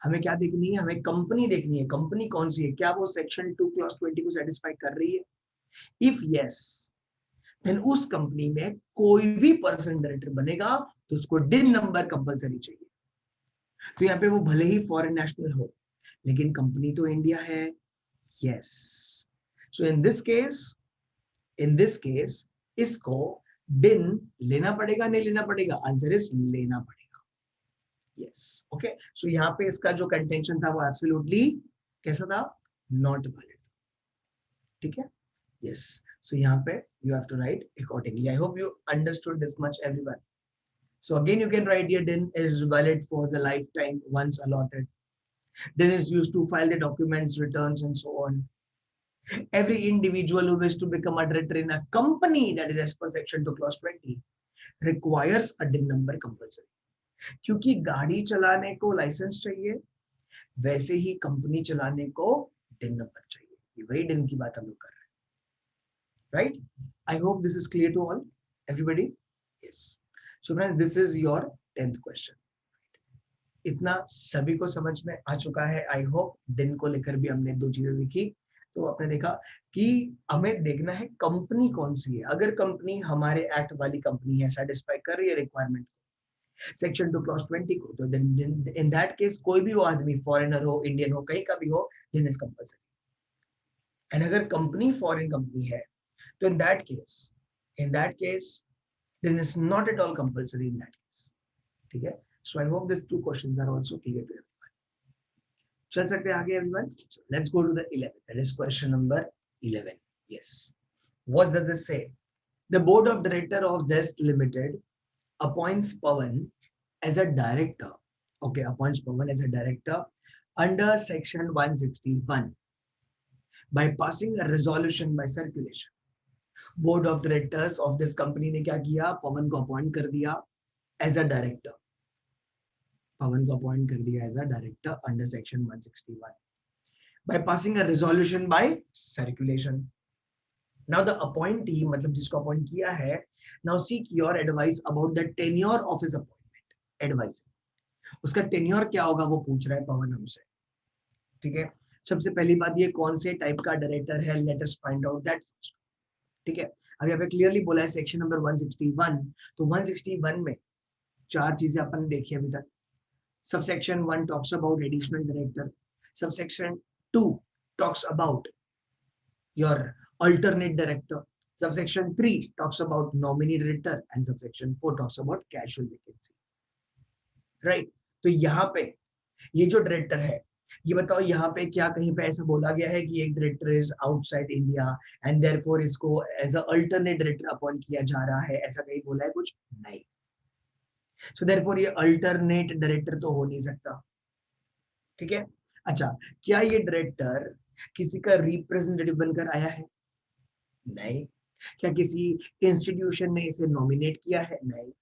हमें क्या देखनी है? हमें कंपनी देखनी है। कंपनी कौन सी है? क्या वो सेक्शन 2 क्लॉज 20 को सेटिस्फाई कर रही है? इफ यस, देन उस कंपनी में कोई भी पर्सन डायरेक्टर बनेगा तो उसको डिन नंबर कंपलसरी चाहिए। तो यहाँ पे वो भले ही फॉरेन नेशनल हो लेकिन कंपनी तो इंडिया है। Yes, so in this case इसको डिन लेना पड़ेगा, नहीं लेना पड़ेगा? आंसर इज लेना पड़ेगा। Yes, okay. सो यहाँ पे इसका जो कंटेंशन था वो एब्सोल्युटली कैसा था? नॉट वैलिड, ठीक है? Yes. So यहाँ पे you have to write accordingly. I hope you understood this much, everyone. So again, you can write here din is valid for the lifetime once allotted. Then is used to file the documents, returns, and so on. Every individual who wishes to become a director in a company that is as per section 2 clause 20 requires a DIN number compulsory. क्योंकि गाड़ी चलाने को licence चाहिए, वैसे ही company चलाने को डिन number चाहिए. ये वही डिन की बात हम लोग कर रहे हैं, right? I hope this is clear to all everybody. Yes. So friends, this is your 10th question. इतना सभी को समझ में आ चुका है. आई होप डिन को लेकर भी हमने दो चीजें लिखी, तो आपने देखा कि हमें देखना है कंपनी कौन सी है. अगर कंपनी हमारे एक्ट वाली कंपनी है, सेटिस्फाई कर रही है रिक्वायरमेंट सेक्शन 2 क्लॉज 20 को, तो इन दैट केस कोई भी वो आदमी, फॉरेनर हो, इंडियन हो, कहीं का भी हो, देन इज कंपल्सरी. एंड अगर कंपनी फॉरेन कंपनी है, तो in that case then is not at all compulsory in that case. ठीक है. So I hope this two questions are also clear to everyone. चल सकते हैं आगे everyone. Let's go to the 11th, that is question number 11. Yes. What does this say? The board of director of Zest Limited appoints Pawan as a director. Okay, appoints Pawan as a director under section 161 by passing a resolution by circulation. Board of directors of this company ने क्या किया? पवन को appoint कर दिया as a director. पवन को appoint कर दिया as a director under section 161 by passing a resolution by circulation. Now the appointee, मतलब जिसको अपॉइंट किया है, now seek your advice about the tenure of his appointment. Advice. उसका टेन्योर क्या होगा वो पूछ रहा है पवन हमसे. ठीक है. सबसे पहली बात, ये कौन से टाइप का डायरेक्टर है, let us find out that first. ठीक है. अब यहाँ पे क्लियरली बोला है सेक्शन नंबर 161. तो 161 में चार चीजें अपन देखी अभी तक. Subsection 1 talks about additional director. Subsection 2 talks about your alternate director. Subsection 3 talks about nominee director and subsection 4 talks about casual vacancy. Right? तो यहाँ पे ये जो डायरेक्टर है, ये बताओ यहाँ पे क्या कहीं पे ऐसा बोला गया है कि एक director is outside India and therefore इसको as a alternate director appoint किया जा रहा है? ऐसा कहीं बोला है कुछ? नहीं. सो देयरफॉर ये अल्टरनेट डायरेक्टर तो हो नहीं सकता. ठीक है. अच्छा, क्या ये डायरेक्टर किसी का रिप्रेजेंटेटिव बनकर आया है? नहीं. क्या किसी इंस्टीट्यूशन ने इसे नॉमिनेट किया है? नहीं.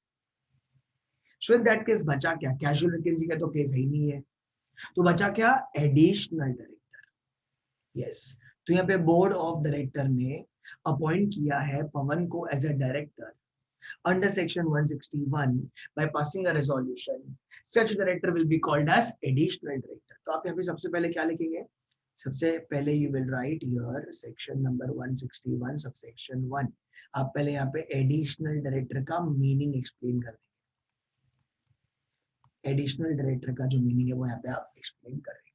सो इन दैट केस बचा क्या? कैजुअल वैकेंसी का तो केस ही नहीं है. तो बचा क्या? Additional director. यस. तो यहाँ पे बोर्ड ऑफ डायरेक्टर ने अपॉइंट किया है पवन को as a director under section 161 by passing a resolution. Such director will be called as additional director. तो आप यहाँ पे सबसे पहले क्या लिखेंगे? सबसे पहले you will write your section number 161 subsection 1. आप पहले यहाँ पे एडिशनल डायरेक्टर का मीनिंग एक्सप्लेन कर देंगे. एडिशनल डायरेक्टर का जो मीनिंग है वो यहाँ पे आप एक्सप्लेन कर देंगे.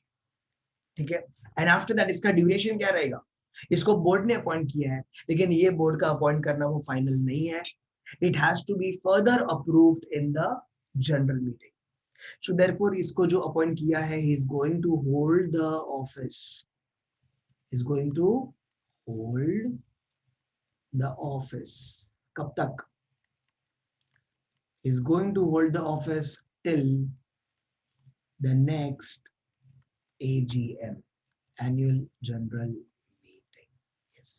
ठीक है. एंड आफ्टर दैट इसका ड्यूरेशन क्या रहेगा? इसको बोर्ड ने अपॉइंट किया है, लेकिन ये बोर्ड का अपॉइंट करना वो फाइनल नहीं है. It has to be further approved in the general meeting. So therefore इसको जो अपॉइंट किया है, he is going to hold the office. Is going to hold the office. कब तक? Is going to hold the office till the next AGM, annual general meeting. Yes.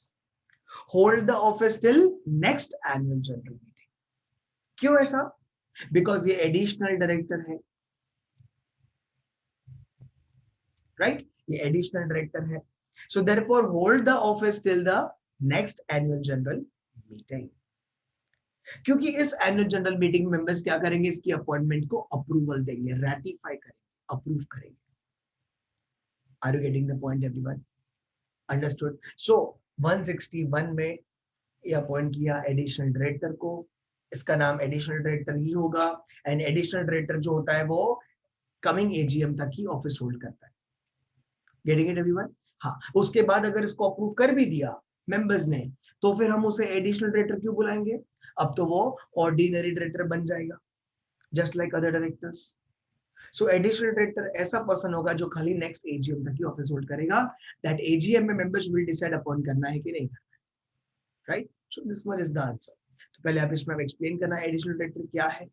Hold the office till next annual general meeting. क्यों ऐसा? Because ये additional director है. Right? ये additional director है. So therefore hold the office till the next annual general meeting. क्योंकि इस annual general meeting members क्या करेंगे? इसकी अपॉइंटमेंट को अप्रूवल देंगे, रैटिफाई करेंगे, अप्रूव करेंगे. Are you getting the point everyone? Understood? So 161 में ये अपॉइंट किया एडिशनल डायरेक्टर को. इसका नाम एडिशनल डायरेक्टर ही होगा. एंड एडिशनल डायरेक्टर जो होता है वो कमिंग एजीएम तक ही ऑफिस होल्ड करता है. Getting it everyone? हाँ. उसके बाद अगर इसको अप्रूव कर भी दिया मेंबर्स ने, तो फिर हम उसे एडिशनल डायरेक्टर क्यों बुलाएंगे? अब तो वो ऑर्डिनरी डायरेक्टर बन जाएगा, जस्ट लाइक अदर डायरेक्टर्स. सो एडिशनल डायरेक्टर ऐसा पर्सन होगा जो खाली नेक्स्ट एजीएम तक ही ऑफिस होल्ड करेगा. दैट एजीएम में मेंबर्स विल डिसाइड अपॉन करना है कि नहीं करना है. Right? So this much is the answer. तो पहले आप इसमें एक्सप्लेन करना है एडिशनल डायरेक्टर क्या है.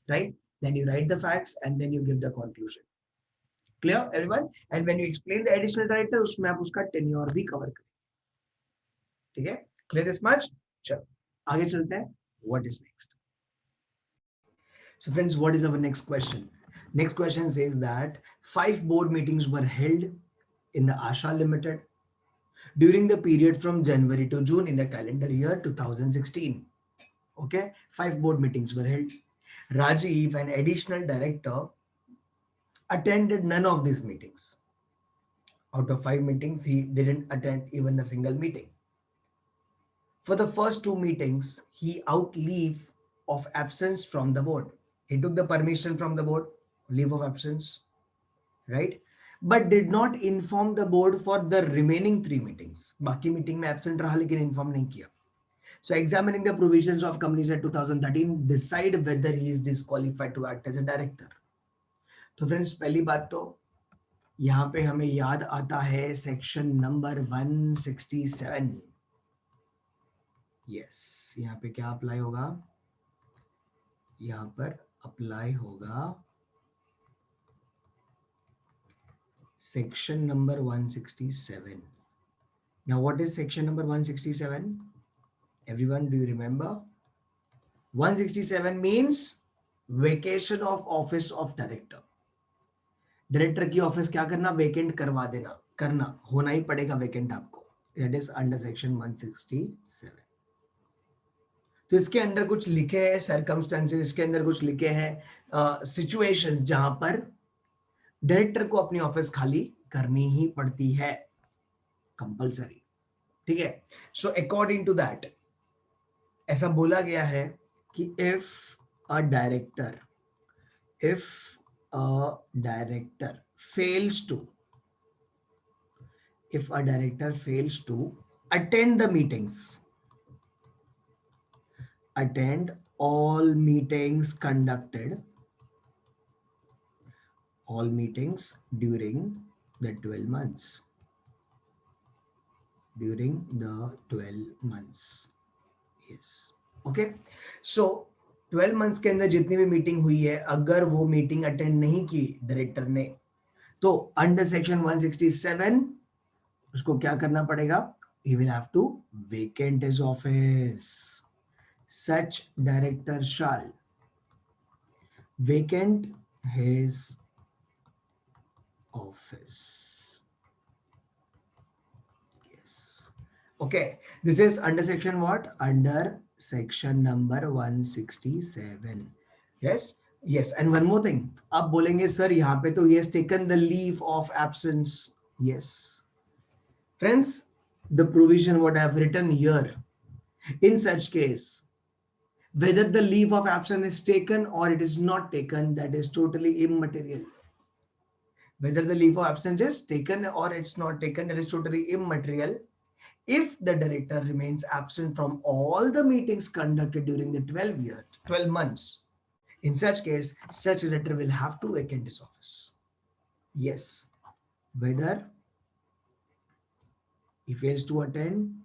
Right? Then you write the facts and then you give the conclusion. Clear everyone? And when you explain the additional director, उसमें आप उसका tenure भी cover करें. ठीक है? Clear this much? चलो आगे चलते हैं. What is next? So friends, what is our next question? Next question says that 5 board meetings were held in the Asha Limited during the period from January to June in the calendar year 2016. Okay, 5 board meetings were held. Rajiv, an additional director, attended none of these meetings. Out of 5 meetings, he didn't attend even a single meeting. For the first 2 meetings, he out leave of absence from the board. He took the permission from the board, leave of absence, right? But did not inform the board for the remaining 3 meetings. बाकी meeting में absent रहा लेकिन inform नहीं किया. So examining the provisions of Companies Act 2013, decide whether he is disqualified to act as a director. तो friends पहली बात तो यहाँ पे हमें याद आता है सेक्शन नंबर 167. यस, यहाँ पे क्या अप्लाई होगा? यहाँ पर अप्लाई होगा section number 167. Now what is section number 167? Everyone, do you remember? 167 means vacation of office of director. Director की ऑफिस क्या करना? वेकेंट करवा देना. करना होना ही पड़ेगा वेकेंट आपको. That is under section 167. तो इसके अंदर कुछ लिखे हैं सर्कमस्टेंसेस, इसके अंदर कुछ लिखे हैं सिचुएशंस जहां पर डायरेक्टर को अपनी ऑफिस खाली करनी ही पड़ती है, कंपलसरी. ठीक है? सो अकॉर्डिंग टू दैट ऐसा बोला गया है कि if a director fails to attend the meetings, attend all meetings conducted, all meetings during the 12 months, yes, okay. So 12 months के अंदर जितनी भी मीटिंग हुई है, अगर वो मीटिंग अटेंड नहीं की डायरेक्टर ने, तो अंडर सेक्शन 167 उसको क्या करना पड़ेगा? He will have to vacant his office. Such director shall vacant his office. Yes. Okay. This is under section what? Under section number 167. Yes. Yes. And one more thing. आप बोलेंगे sir यहाँ पे तो he has taken the leave of absence. Yes. Friends, the provision what I have written here, in such case, whether the leave of absence is taken or it is not taken, that is totally immaterial. Whether the leave of absence is taken or it's not taken, that is totally immaterial. If the director remains absent from all the meetings conducted during the 12 months, in such case, such director will have to vacate his office. Yes, whether he fails to attend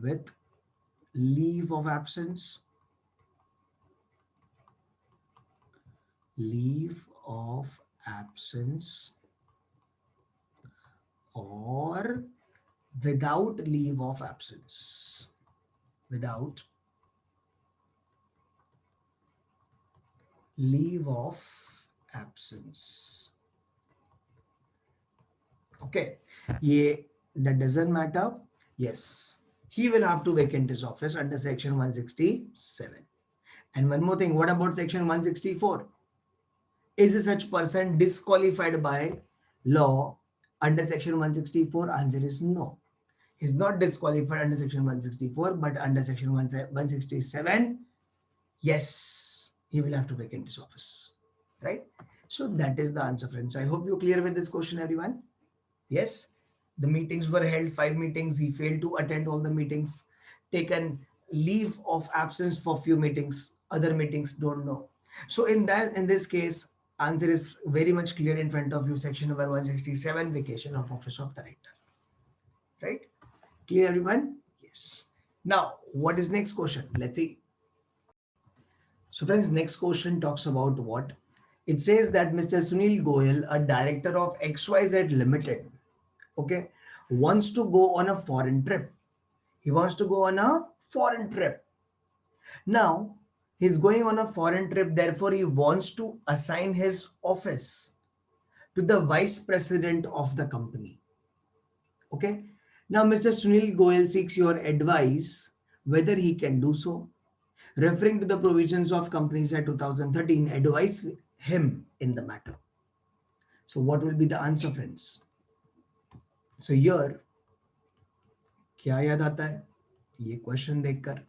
with leave of absence, or without leave of absence, without leave of absence. Okay, that doesn't matter. Yes, he will have to vacate his office under section 167. And one more thing, what about section 164? Is such person disqualified by law under section 164? Answer is no. He's not disqualified under section 164, but under section 167, yes, he will have to vacate his office, right? So that is the answer, friends. I hope you're clear with this question, everyone. Yes, the meetings were held, 5 meetings. He failed to attend all the meetings, taken leave of absence for few meetings, other meetings don't know. So in this case, answer is very much clear in front of you. Section number 167, vacation of office of director, right? Clear, everyone? Yes. Now, what is next question? Let's see. So friends, next question talks about what? It says that Mr. Sunil Goyal, a director of XYZ Limited, okay, wants to go on a foreign trip. He wants to go on a foreign trip. Now, he's going on a foreign trip, therefore, he wants to assign his office to the vice president of the company. Okay. Now, Mr. Sunil Goyal seeks your advice whether he can do so. Referring to the provisions of Companies Act 2013, advise him in the matter. So, what will be the answer, friends? So, here, क्या याद आता है ये question देखकर?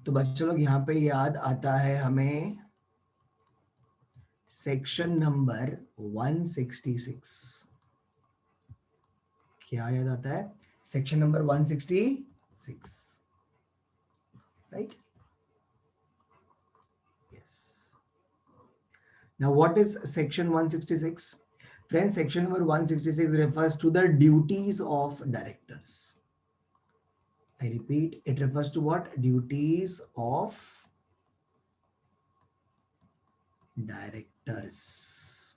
तो बच्चों लोग यहाँ पे याद आता है हमें सेक्शन नंबर 166. क्या याद आता है? Section number 166, right? Yes. Now what is section 166? Friends, section number 166 refers to the duties of directors. I repeat, it refers to what? Duties of directors.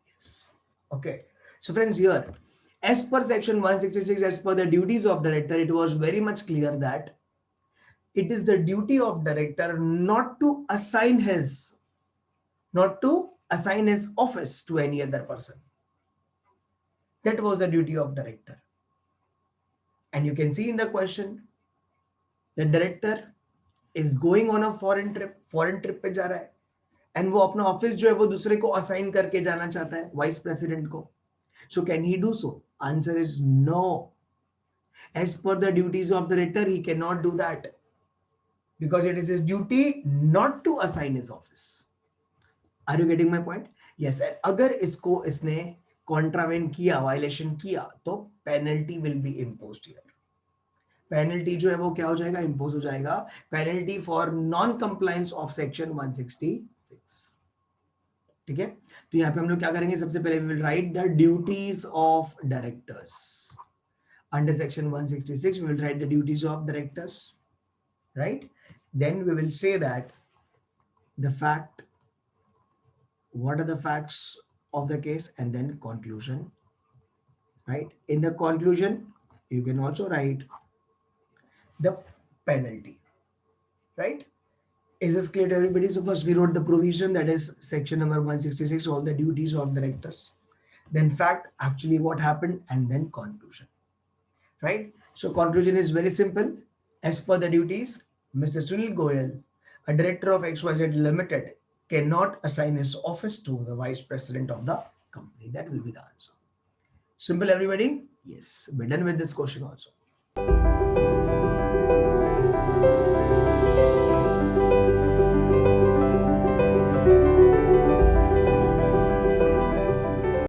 Yes. Okay. So friends, here, as per section 166, as per the duties of director, it was very much clear that it is the duty of director not to assign his office to any other person. That was the duty of director. And you can see in the question, the director is going on a foreign trip पे जा रहा है, and वो अपना office जो है वो दूसरे को असाइन करके जाना चाहता है, वाइस प्रेसिडेंट को. So can he do so? Answer is no. As per the duties of the director, he cannot do that because it is his duty not to assign his office. Are you getting my point? Yes. And अगर इसने कॉन्ट्रावेन किया, violation किया, तो penalty will be imposed here. Penalty जो है वो क्या हो जाएगा? इम्पोज हो जाएगा. Penalty for non compliance of section 166. ठीक है. तो यहाँ पे हम लोग क्या करेंगे? सबसे पहले we will write the duties of directors. Under section 166, we will write the duties of directors, right? Then we will say that the fact, what are the facts of the case, and then conclusion, right? In the conclusion, you can also write the penalty, right? Is this clear to everybody? So first we wrote the provision, that is section number 166, all the duties of directors, then fact, actually what happened, and then conclusion, right? So conclusion is very simple. As per the duties, Mr. Sunil Goyal, a director of XYZ Limited, cannot assign his office to the vice president of the company. That will be the answer. Simple, everybody? Yes, we're done with this question also.